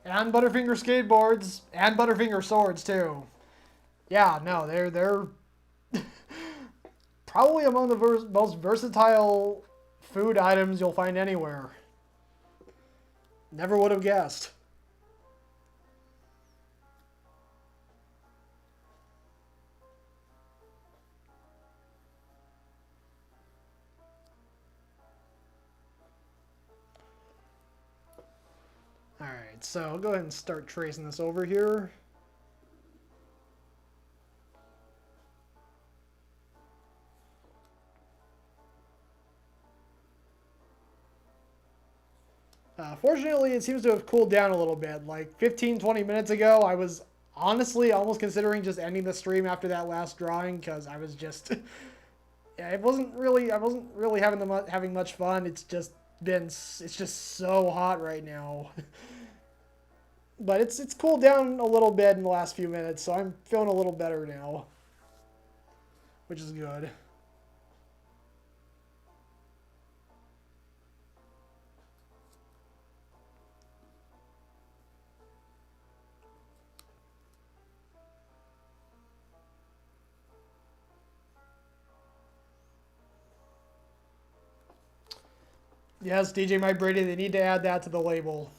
And Butterfinger skateboards, and Butterfinger swords too. Yeah, no, they're Probably among the most versatile food items you'll find anywhere. Never would have guessed. Alright, so I'll go ahead and start tracing this over here. Fortunately, it seems to have cooled down a little bit. Like 15-20 minutes ago, I was honestly almost considering just ending the stream after that last drawing because I was just, yeah, I wasn't really having much fun. It's just so hot right now. But it's cooled down a little bit in the last few minutes, so I'm feeling a little better now, which is good. Yes, DJ Mike Brady, they need to add that to the label.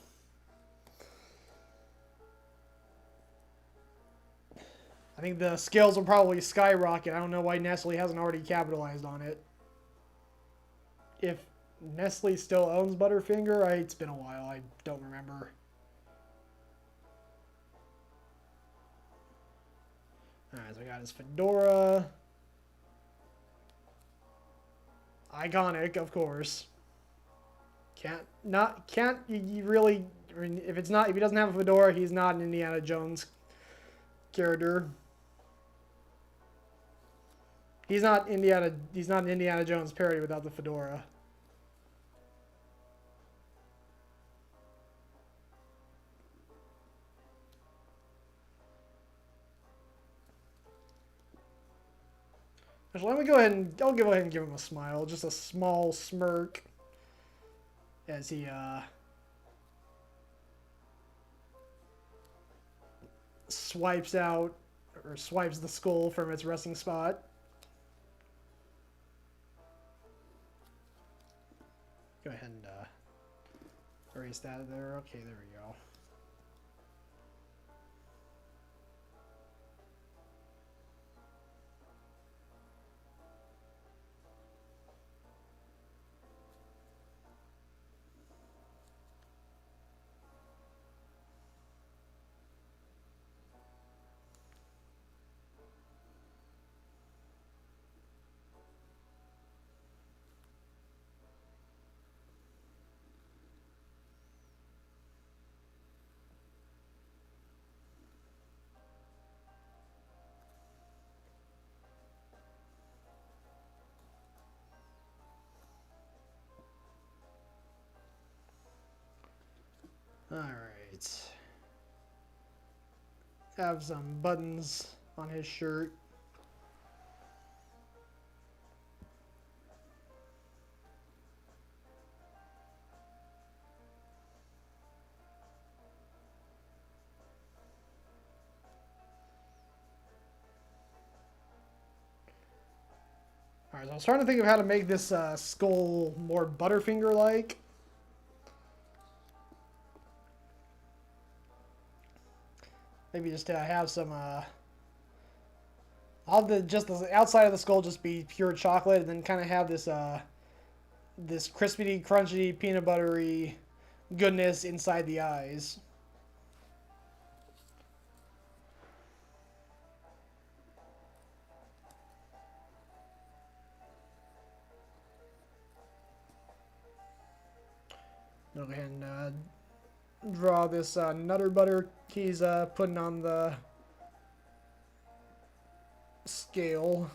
I think the scales will probably skyrocket. I don't know why Nestle hasn't already capitalized on it. If Nestle still owns Butterfinger, it's been a while. I don't remember. Alright, so we got his fedora. Iconic, of course. You really, I mean, if he doesn't have a fedora, he's not an Indiana Jones character. He's not an Indiana Jones parody without the fedora. Actually, I'll go ahead and give him a smile, just a small smirk as he swipes the skull from its resting spot. Go ahead and erase that there. Okay, there we go. Alright. Have some buttons on his shirt. Alright, so I was trying to think of how to make this skull more Butterfinger-like. Maybe just have some, just the outside of the skull just be pure chocolate, and then kind of have this, this crispy, crunchy, peanut buttery goodness inside the eyes. Go ahead and draw this Nutter Butter he's putting on the scale.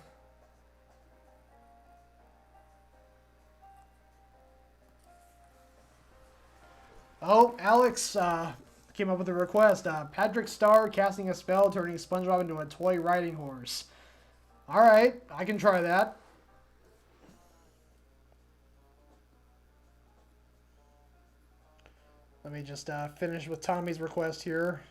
Oh, Alex came up with a request. Patrick Star casting a spell, turning SpongeBob into a toy riding horse. Alright, I can try that. Let me just finish with Tommy's request here.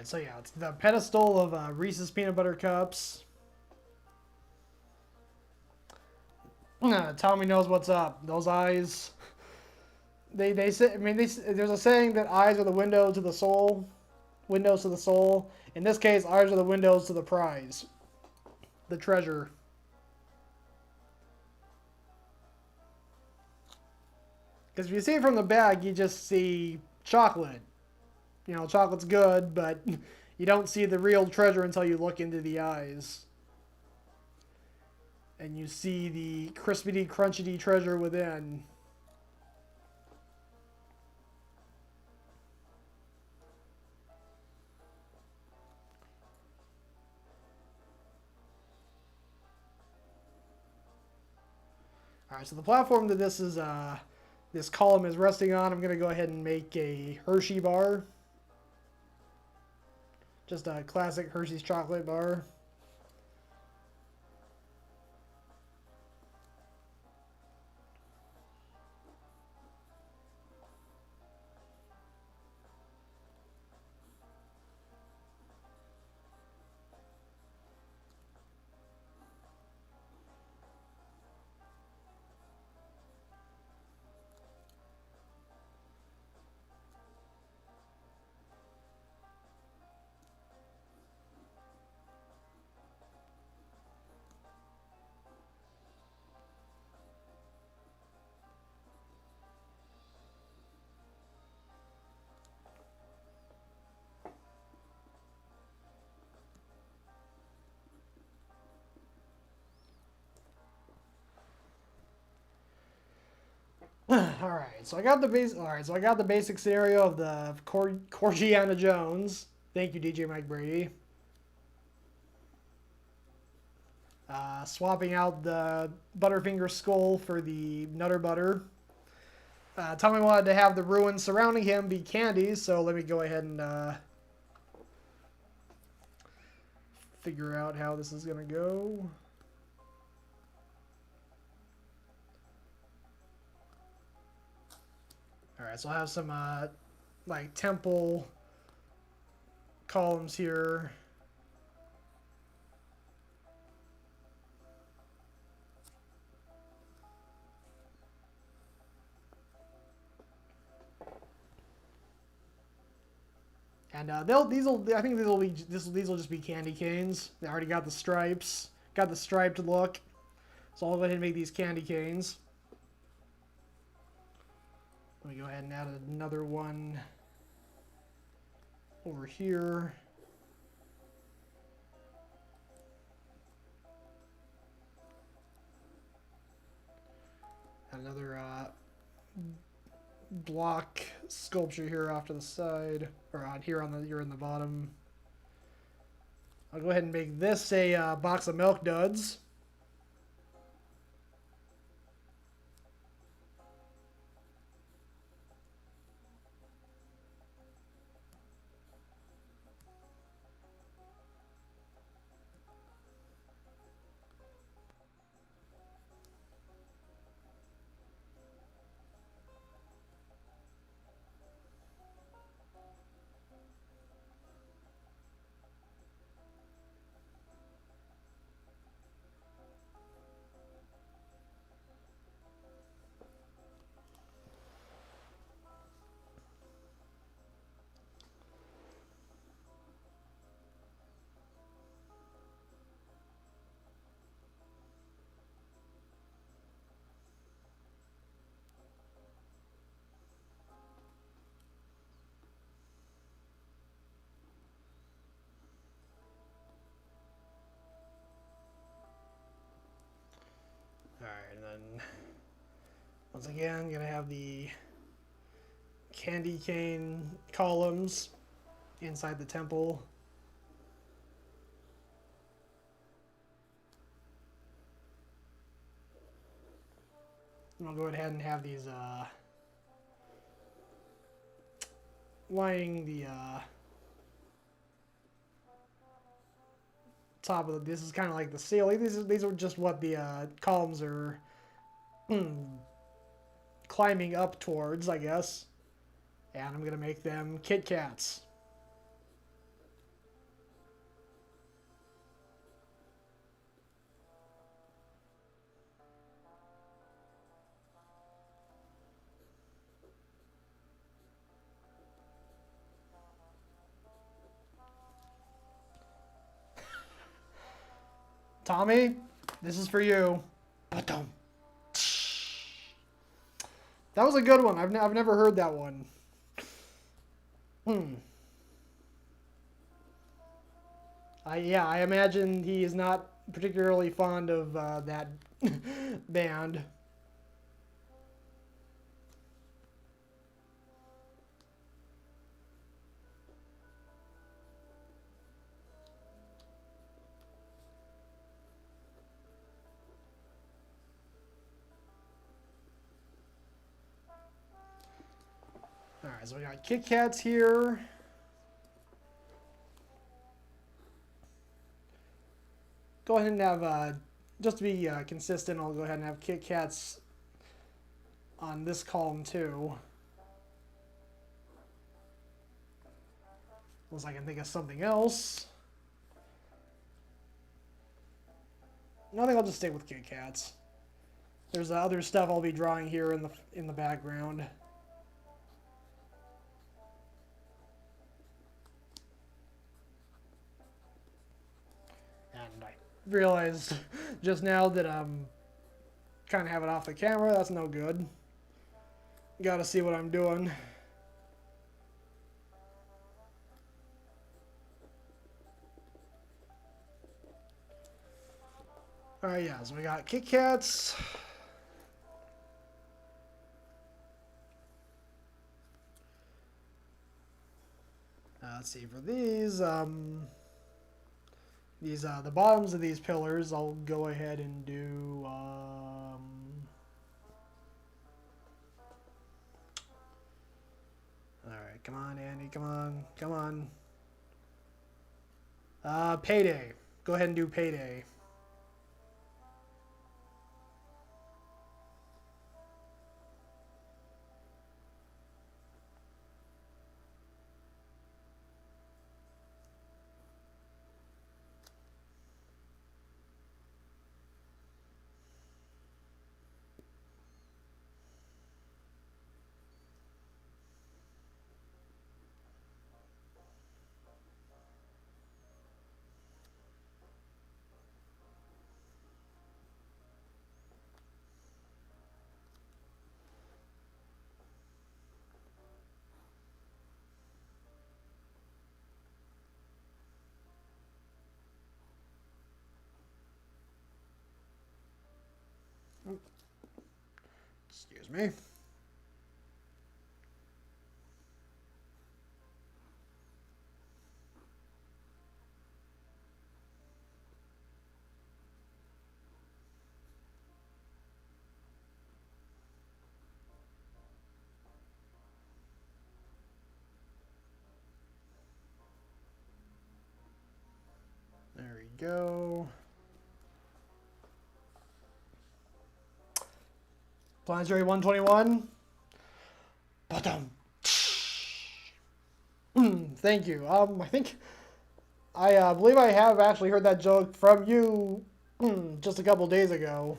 Alright, so yeah, it's the pedestal of Reese's Peanut Butter Cups. Tommy knows what's up. Those eyes. They say, I mean, there's a saying that eyes are the window to the soul. Windows to the soul. In this case, eyes are the windows to the prize. The treasure. Because if you see it from the back, you just see chocolate. You know, chocolate's good, but you don't see the real treasure until you look into the eyes. And you see the crispity, crunchity treasure within. Alright, so the platform that this column is resting on, I'm going to go ahead and make a Hershey bar. Just a classic Hershey's chocolate bar. Alright, so I got the basic scenario of the Corgiana Jones. Thank you, DJ Mike Brady. Swapping out the Butterfinger Skull for the Nutter Butter. Tommy wanted to have the ruins surrounding him be candies, so let me go ahead and figure out how this is going to go. Alright, so I'll have some, like, temple columns here. And I think these will just be candy canes. They already got the stripes, got the striped look. So I'll go ahead and make these candy canes. Let me go ahead and add another one over here. Another block sculpture here off to the side, or on here on the you're in the bottom. I'll go ahead and make this a box of Milk Duds. Alright, and then once again, I'm going to have the candy cane columns inside the temple. And I'll go ahead and have these lining the top of this is kind of like the ceiling. These are just what the columns are climbing up towards, I guess. And I'm gonna make them Kit Kats. Tommy, this is for you. Ba-dum. That was a good one. I've never heard that one. Yeah, I imagine he is not particularly fond of that band. Alright, so we got Kit Kats here. Go ahead and have, just to be consistent, I'll go ahead and have Kit Kats on this column too. Unless I can think of something else. No, I think I'll just stick with Kit Kats. There's other stuff I'll be drawing here in the background. And I realized just now that I'm kind of have it off the camera. That's no good. Gotta see what I'm doing. Alright, yeah, so we got Kit Kats. Let's see, for these, the bottoms of these pillars, I'll go ahead and do, alright, come on, Andy, come on, come on. Payday. Go ahead and do Payday. Excuse me. There we go. Planetary 121. Ba-dum. Thank you. I believe I have actually heard that joke from you just a couple days ago.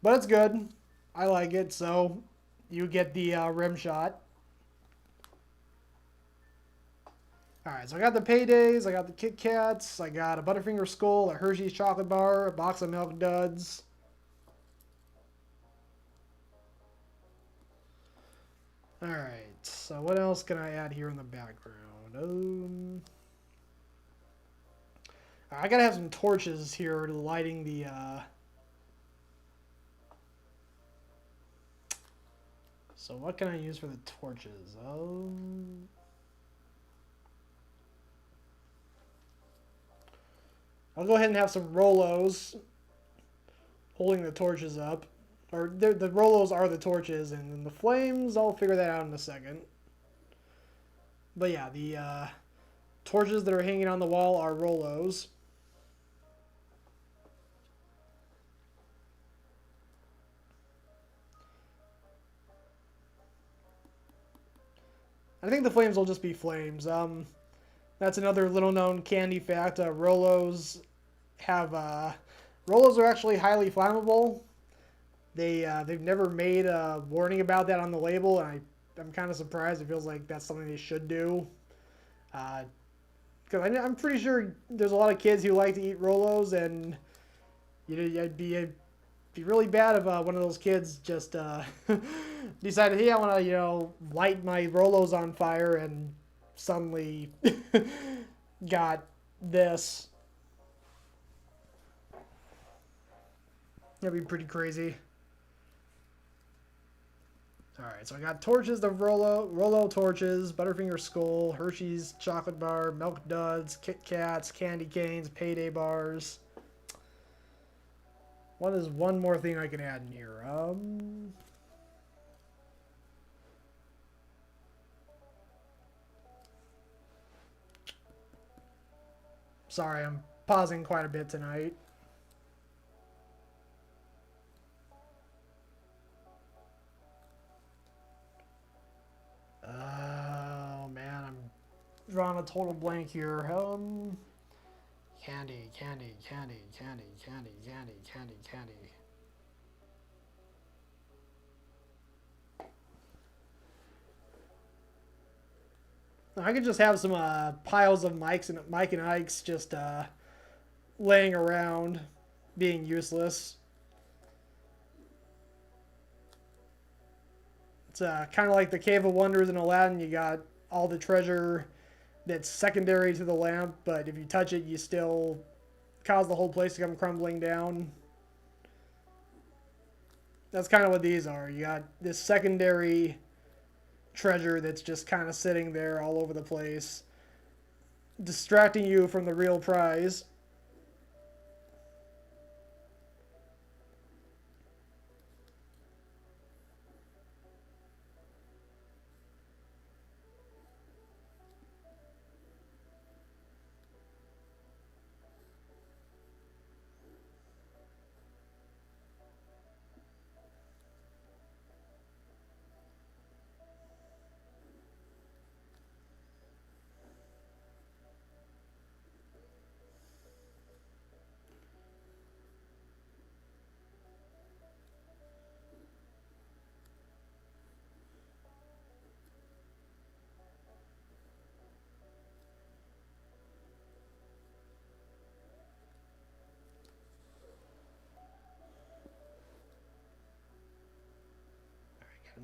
But it's good. I like it, so you get the rim shot. Alright, so I got the Paydays, I got the Kit Kats, I got a Butterfinger Skull, a Hershey's chocolate bar, a box of Milk Duds. Alright, so what else can I add here in the background? I gotta have some torches here lighting the, So what can I use for the torches? I'll go ahead and have some Rolos holding the torches up. Or the Rolos are the torches, and then the flames, I'll figure that out in a second. But yeah, the torches that are hanging on the wall are Rolos. I think the flames will just be flames. That's another little known candy fact. Rolos are actually highly flammable. They've never made a warning about that on the label, and I'm kind of surprised. It feels like that's something they should do. Because Because I'm pretty sure there's a lot of kids who like to eat Rolos, and it'd be really bad if one of those kids just decided, hey, I want to, light my Rolos on fire, and suddenly got this. That'd be pretty crazy. Alright, so I got torches, the Rolo torches, Butterfinger Skull, Hershey's chocolate bar, Milk Duds, Kit Kats, candy canes, payday bars. What is one more thing I can add in here? Sorry, I'm pausing quite a bit tonight. Oh man, I'm drawing a total blank here. Candy. I could just have some piles of Mike and Ike's just laying around, being useless. It's kind of like the Cave of Wonders in Aladdin. You got all the treasure that's secondary to the lamp, but if you touch it, you still cause the whole place to come crumbling down. That's kind of what these are. You got this secondary treasure that's just kind of sitting there all over the place, distracting you from the real prize.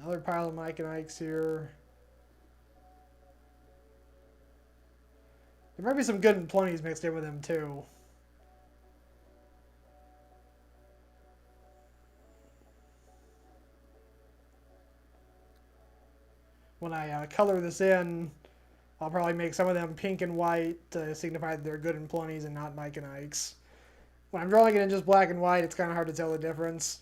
Another pile of Mike and Ike's here. There might be some good and plenties mixed in with them too. When I color this in, I'll probably make some of them pink and white to signify that they're good and plenties and not Mike and Ike's. When I'm drawing it in just black and white, it's kind of hard to tell the difference.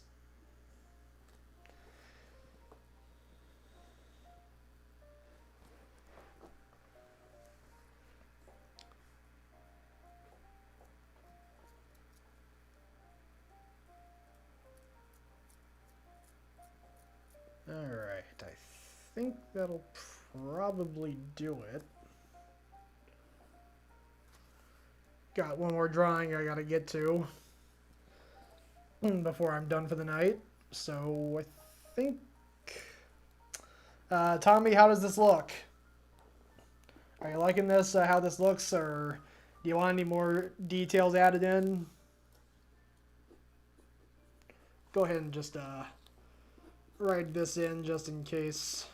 Alright, I think that'll probably do it. Got one more drawing I gotta get to before I'm done for the night. So I think... Tommy, how does this look? Are you liking this, how this looks, or do you want any more details added in? Go ahead and just write this in just in case.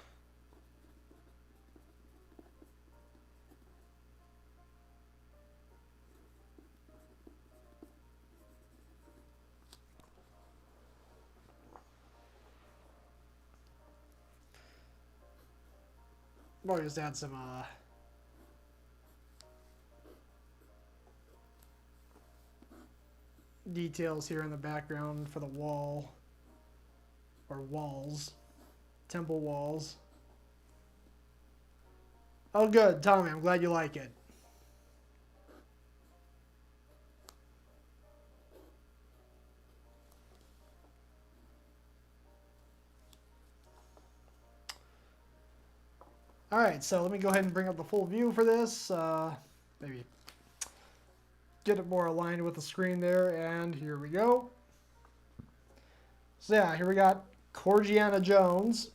Or just add some details here in the background for the wall. Or walls. Temple walls. Oh good, Tommy, I'm glad you like it. Alright, so let me go ahead and bring up the full view for this. Maybe get it more aligned with the screen there, and here we go. So yeah, here we got Corgiana Jones,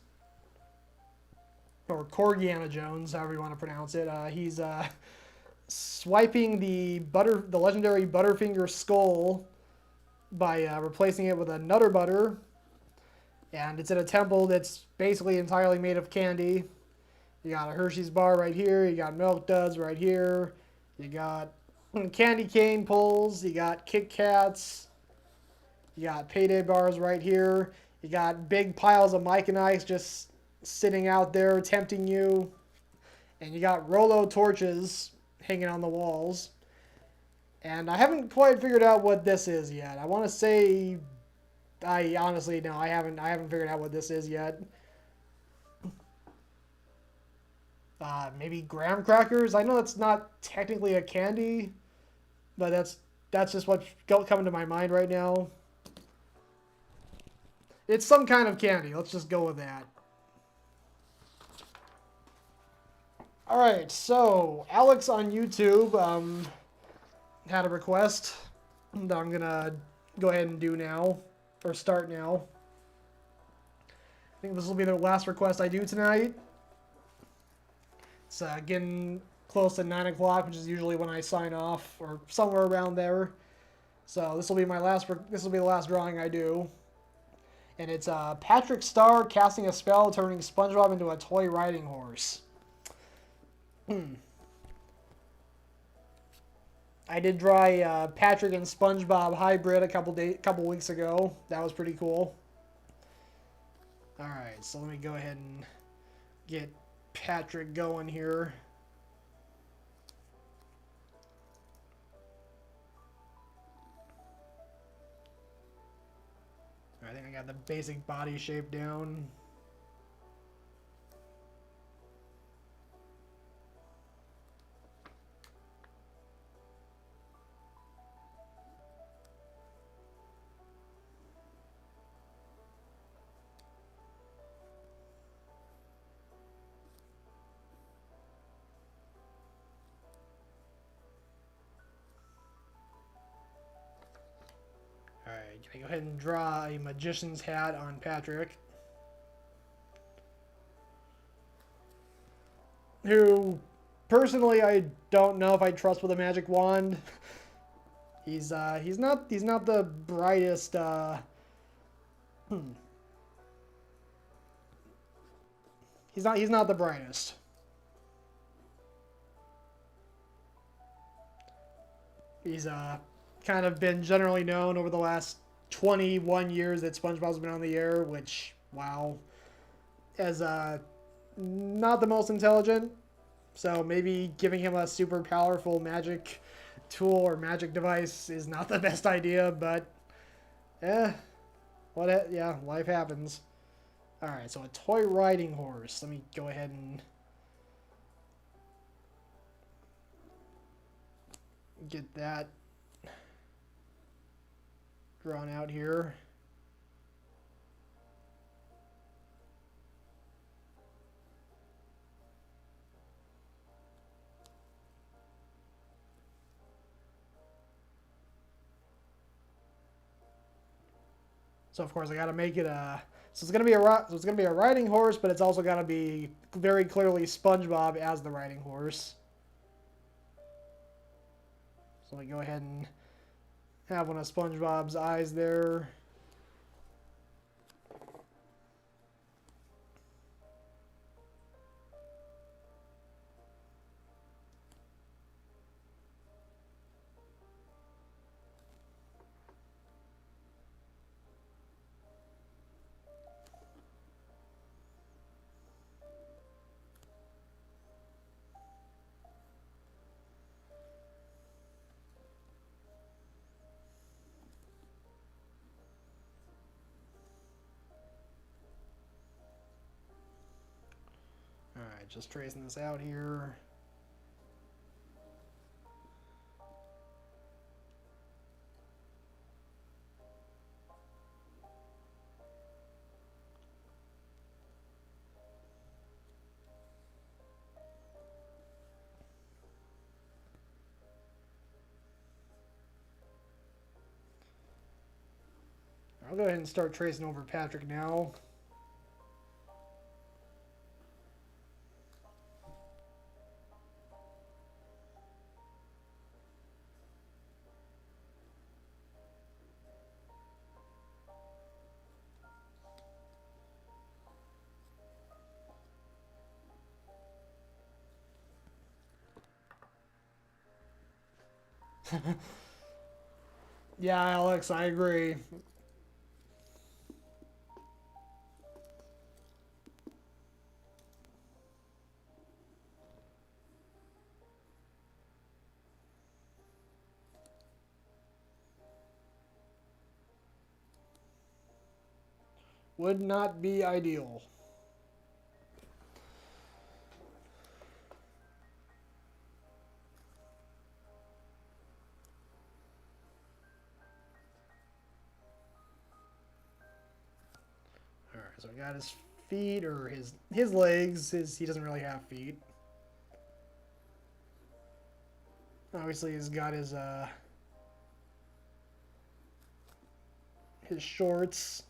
or Corgiana Jones, however you want to pronounce it. He's swiping the legendary Butterfinger Skull by replacing it with a Nutter Butter. And it's in a temple that's basically entirely made of candy. You got a Hershey's bar right here. You got Milk Duds right here. You got candy cane pulls. You got Kit Kats. You got Payday bars right here. You got big piles of Mike and Ike's just sitting out there tempting you. And you got Rolo torches hanging on the walls. And I haven't quite figured out what this is yet. I want to say... I honestly, no, I haven't figured out what this is yet. Maybe graham crackers? I know that's not technically a candy, but that's just what's coming to my mind right now. It's some kind of candy. Let's just go with that. Alright, so Alex on YouTube had a request that I'm going to go ahead and do now, or start now. I think this will be the last request I do tonight. It's getting close to 9 o'clock, which is usually when I sign off, or somewhere around there. So this will be my last. This will be the last drawing I do, and it's Patrick Star casting a spell, turning SpongeBob into a toy riding horse. I did draw Patrick and SpongeBob hybrid a couple weeks ago. That was pretty cool. All right, so let me go ahead and get Patrick going here. I think I got the basic body shape down. Alright, can I go ahead and draw a magician's hat on Patrick? Who, personally, I don't know if I trust with a magic wand. He's not the brightest, He's not the brightest. He's, kind of been generally known over the last 21 years that SpongeBob's been on the air, which, wow, as not the most intelligent. So maybe giving him a super powerful magic tool or magic device is not the best idea, but yeah, life happens. All right, so a toy riding horse. Let me go ahead and get that drawn out here. So of course I got to make it a. So it's gonna be a riding horse, but it's also got to be very clearly SpongeBob as the riding horse. So let me go ahead and have one of SpongeBob's eyes there. Alright, just tracing this out here. I'll go ahead and start tracing over Patrick now. Yeah, Alex, I agree. Would not be ideal. Alright, so we got his feet, or his legs. He doesn't really have feet. Obviously he's got his shorts.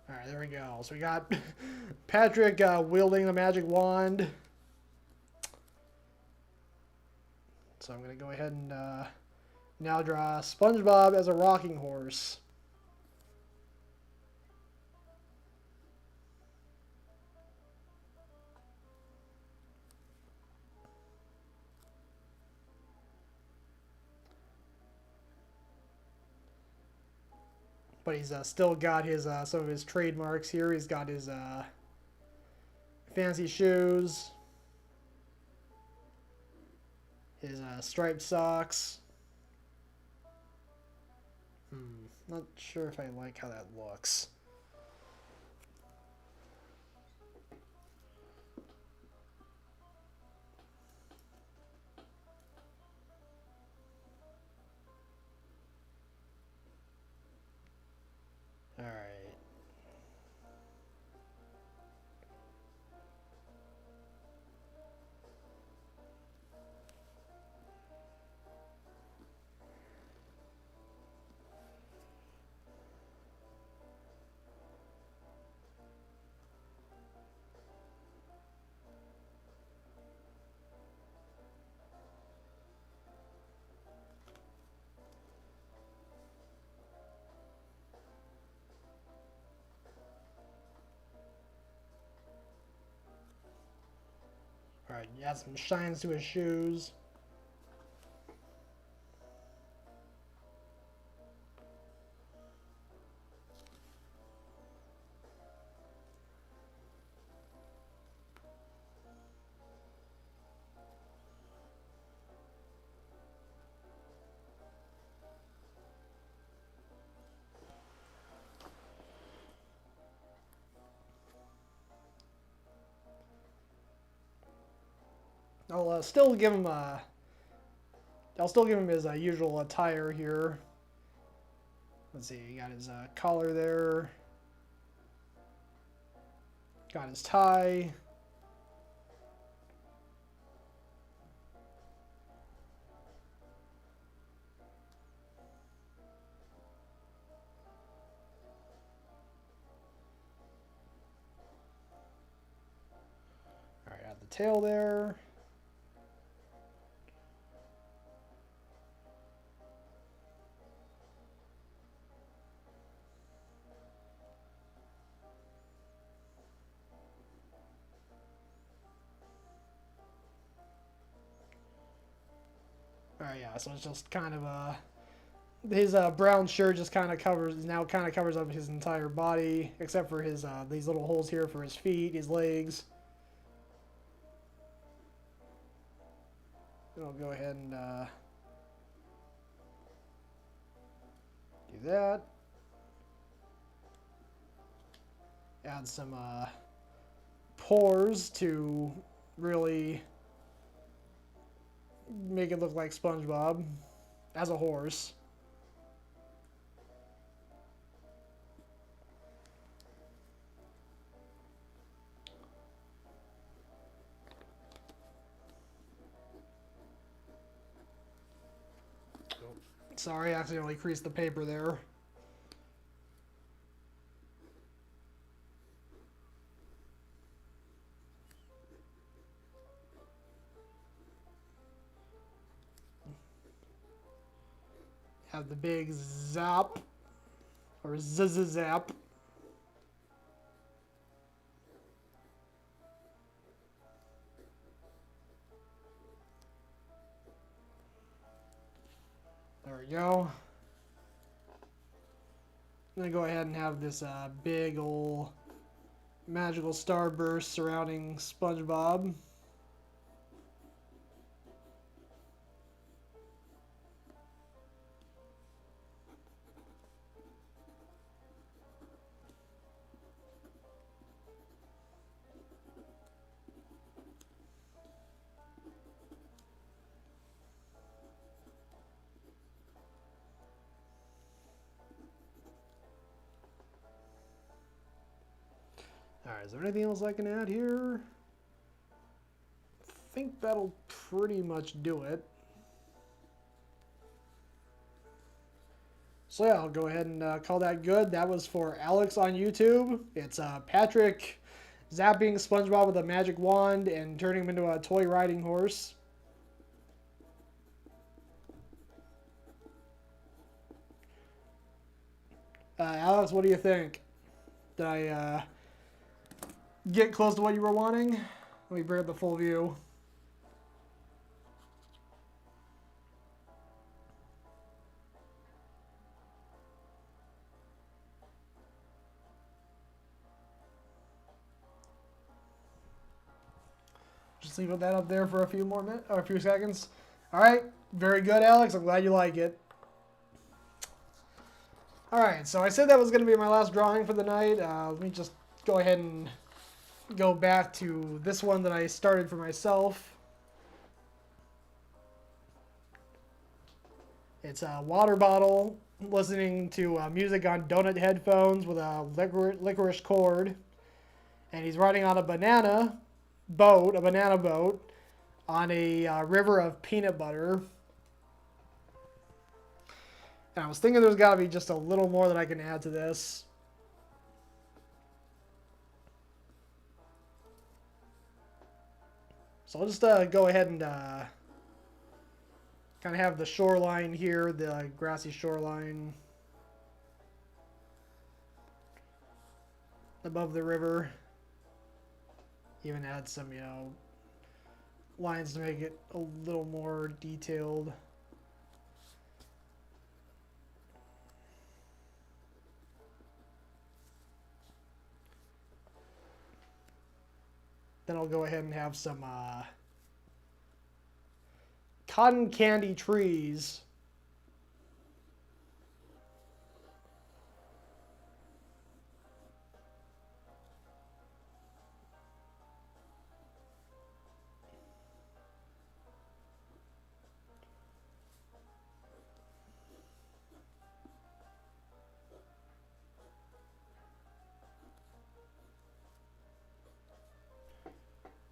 Alright, there we go. So we got Patrick wielding the magic wand. So I'm going to go ahead and now draw SpongeBob as a rocking horse. But he's still got his some of his trademarks here. He's got his fancy shoes, his striped socks. Not sure if I like how that looks. All right. Alright, add some shines to his shoes. I'll still give him his usual attire here. Let's see, he got his collar there. Got his tie. Alright, add the tail there. Alright, yeah, so it's just kind of his brown shirt just kind of covers up his entire body, except for his these little holes here for his feet, his legs. And I'll go ahead and do that. Add some pores to really make it look like SpongeBob as a horse. sorry, I accidentally creased the paper there. Have the big zap, or zap. There we go. I'm going to go ahead and have this big ol' magical starburst surrounding SpongeBob. Alright, is there anything else I can add here? I think that'll pretty much do it. So yeah, I'll go ahead and call that good. That was for Alex on YouTube. It's Patrick zapping SpongeBob with a magic wand and turning him into a toy riding horse. Alex, what do you think? Did I get close to what you were wanting? Let me bring up the full view. Just leave that up there for a few more minutes, or a few seconds. All right, very good, Alex. I'm glad you like it. All right, so I said that was going to be my last drawing for the night. Let me just go ahead and go back to this one that I started for myself. It's a water bottle listening to music on donut headphones with a licorice cord, and he's riding on a banana boat on a river of peanut butter. And I was thinking there's got to be just a little more that I can add to this. So I'll just go ahead and kind of have the shoreline here, the grassy shoreline above the river. Even add some, you know, lines to make it a little more detailed. Then I'll go ahead and have some cotton candy trees.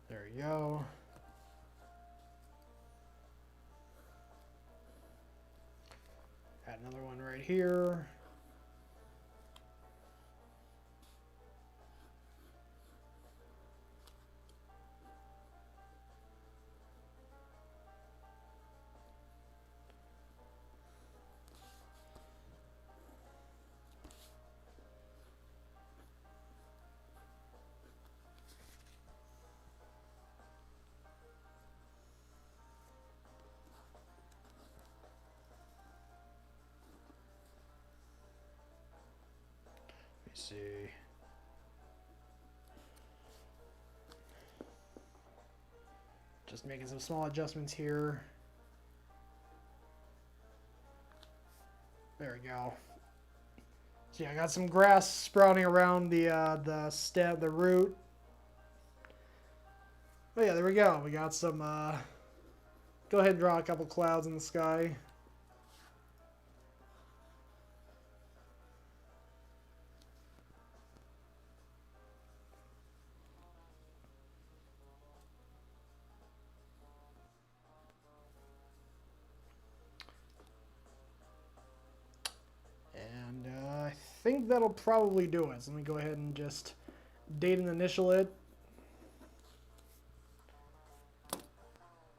There you go. Add another one right here. See. Just making some small adjustments here. There we go. So yeah, I got some grass sprouting around the stem, the root. Oh yeah, there we go. We got some. Go ahead and draw a couple clouds in the sky. think that'll probably do it. So let me go ahead and just date and initial it.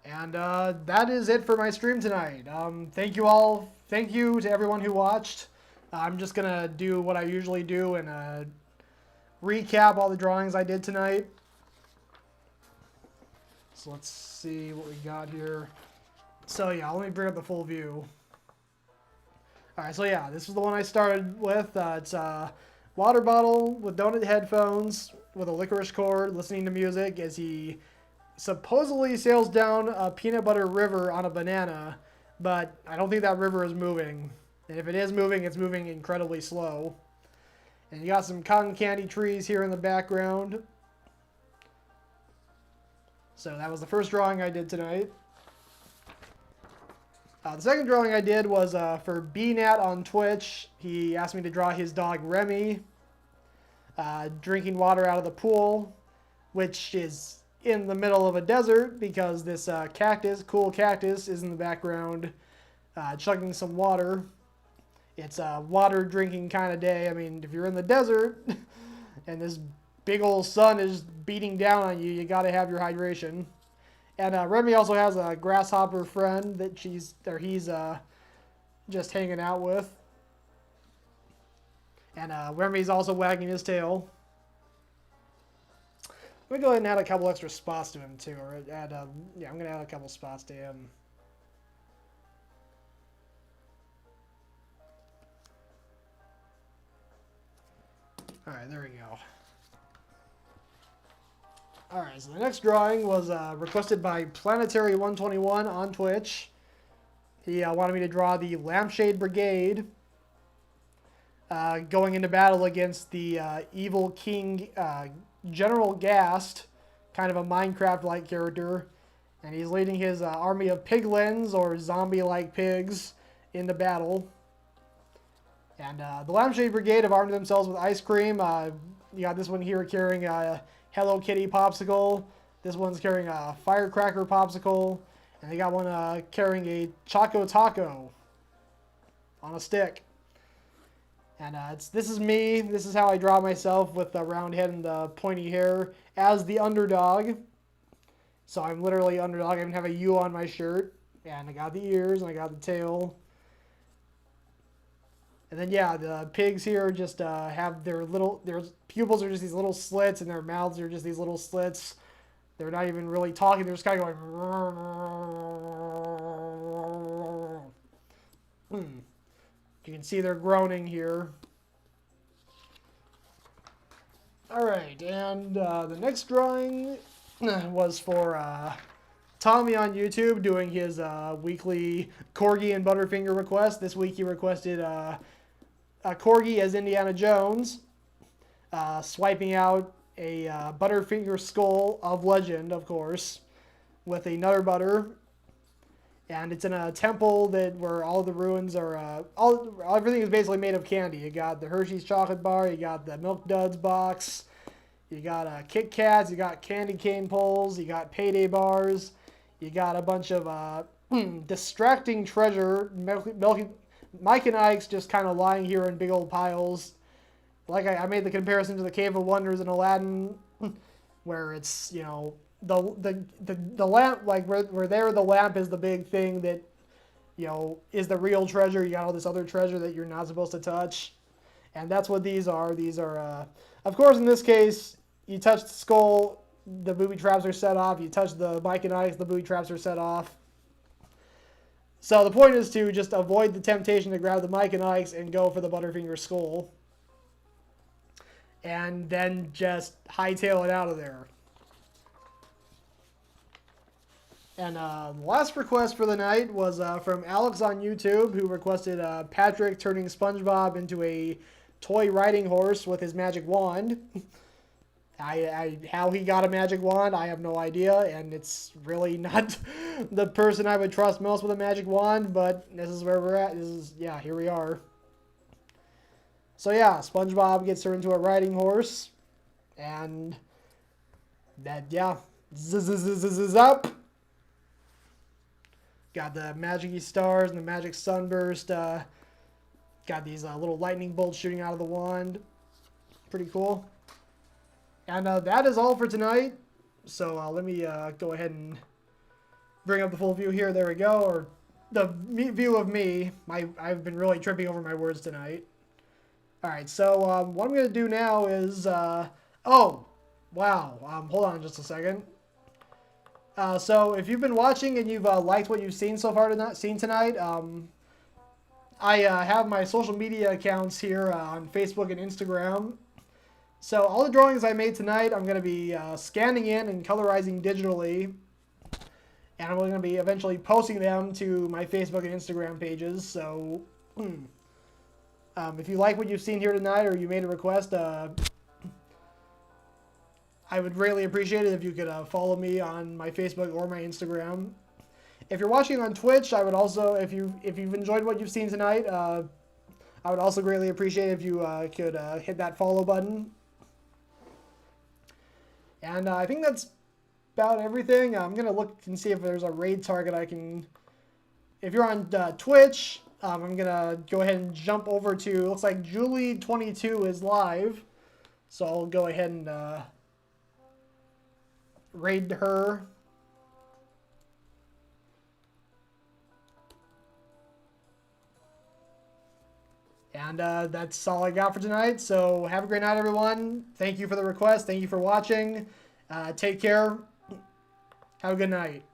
And that is it for my stream tonight. Thank you all. Thank you to everyone who watched. I'm just going to do what I usually do and recap all the drawings I did tonight. So let's see what we got here. So yeah, let me bring up the full view. Alright, so yeah, this is the one I started with. It's a water bottle with donut headphones with a licorice cord listening to music as he supposedly sails down a peanut butter river on a banana, but I don't think that river is moving. And if it is moving, it's moving incredibly slow. And you got some cotton candy trees here in the background. So that was the first drawing I did tonight. The second drawing I did was for BNat on Twitch. He asked me to draw his dog Remy drinking water out of the pool, which is in the middle of a desert because this cool cactus, is in the background chugging some water. It's a water drinking kind of day. I mean, if you're in the desert and this big old sun is beating down on you, you got to have your hydration. And Remy also has a grasshopper friend that he's just hanging out with. And Remy's also wagging his tail. Let me go ahead and add a couple extra spots to him too. Or add, yeah, I'm going to add a couple spots to him. Alright, there we go. Alright, so the next drawing was requested by Planetary121 on Twitch. He wanted me to draw the Lampshade Brigade going into battle against the evil king General Gast, kind of a Minecraft-like character. And he's leading his army of piglins, or zombie-like pigs, into battle. And the Lampshade Brigade have armed themselves with ice cream. You got this one here carrying a Hello Kitty popsicle. This one's carrying a firecracker popsicle. And they got one carrying a Choco Taco on a stick. And this is me. This is how I draw myself with the round head and the pointy hair as the underdog. So I'm literally underdog. I even have a U on my shirt. And I got the ears and I got the tail. And then, yeah, the pigs here just have their pupils are just these little slits, and their mouths are just these little slits. They're not even really talking. They're just kind of going. You can see they're groaning here. All right, and the next drawing was for Tommy on YouTube doing his weekly Corgi and Butterfinger request. This week he requested a Corgi as Indiana Jones, swiping out a Butterfinger Skull of legend, of course, with a Nutter Butter. And it's in a temple where all the ruins are, everything is basically made of candy. You got the Hershey's chocolate bar, you got the Milk Duds box, you got Kit Kats, you got candy cane poles, you got payday bars, you got a bunch of distracting treasure, Mike and Ike's just kind of lying here in big old piles. Like I made the comparison to the Cave of Wonders in Aladdin, where it's, you know, the lamp, like where there the lamp is the big thing that, you know, is the real treasure. You got all this other treasure that you're not supposed to touch. And that's what these are. These are, of course, in this case, you touch the skull, the booby traps are set off. You touch the Mike and Ike's, the booby traps are set off. So the point is to just avoid the temptation to grab the Mike and Ike's and go for the Butterfinger Skull. And then just hightail it out of there. And the last request for the night was from Alex on YouTube, who requested Patrick turning SpongeBob into a toy riding horse with his magic wand. How he got a magic wand, I have no idea, and it's really not the person I would trust most with a magic wand, but this is where we're at. Yeah, here we are. So yeah, SpongeBob gets turned into a riding horse, and that, yeah, up. Got the magic-y stars and the magic sunburst Got these little lightning bolts shooting out of the wand. Pretty cool. And that is all for tonight. So let me go ahead and bring up the full view here. There we go. Or the view of me. I've been really tripping over my words tonight. Alright, so what I'm going to do now is... oh! Wow. Hold on just a second. So if you've been watching and you've liked what you've seen so far tonight, I have my social media accounts here on Facebook and Instagram. So all the drawings I made tonight, I'm going to be scanning in and colorizing digitally. And I'm going to be eventually posting them to my Facebook and Instagram pages. So if you like what you've seen here tonight or you made a request, I would greatly appreciate it if you could follow me on my Facebook or my Instagram. If you're watching on Twitch, I would also, if you've enjoyed what you've seen tonight, I would also greatly appreciate it if you could hit that follow button. And I think that's about everything. I'm going to look and see if there's a raid target I can... If you're on Twitch, I'm going to go ahead and jump over to... Looks like Julie22 is live. So I'll go ahead and raid her. And that's all I got for tonight. So have a great night, everyone. Thank you for the request. Thank you for watching. Take care. Have a good night.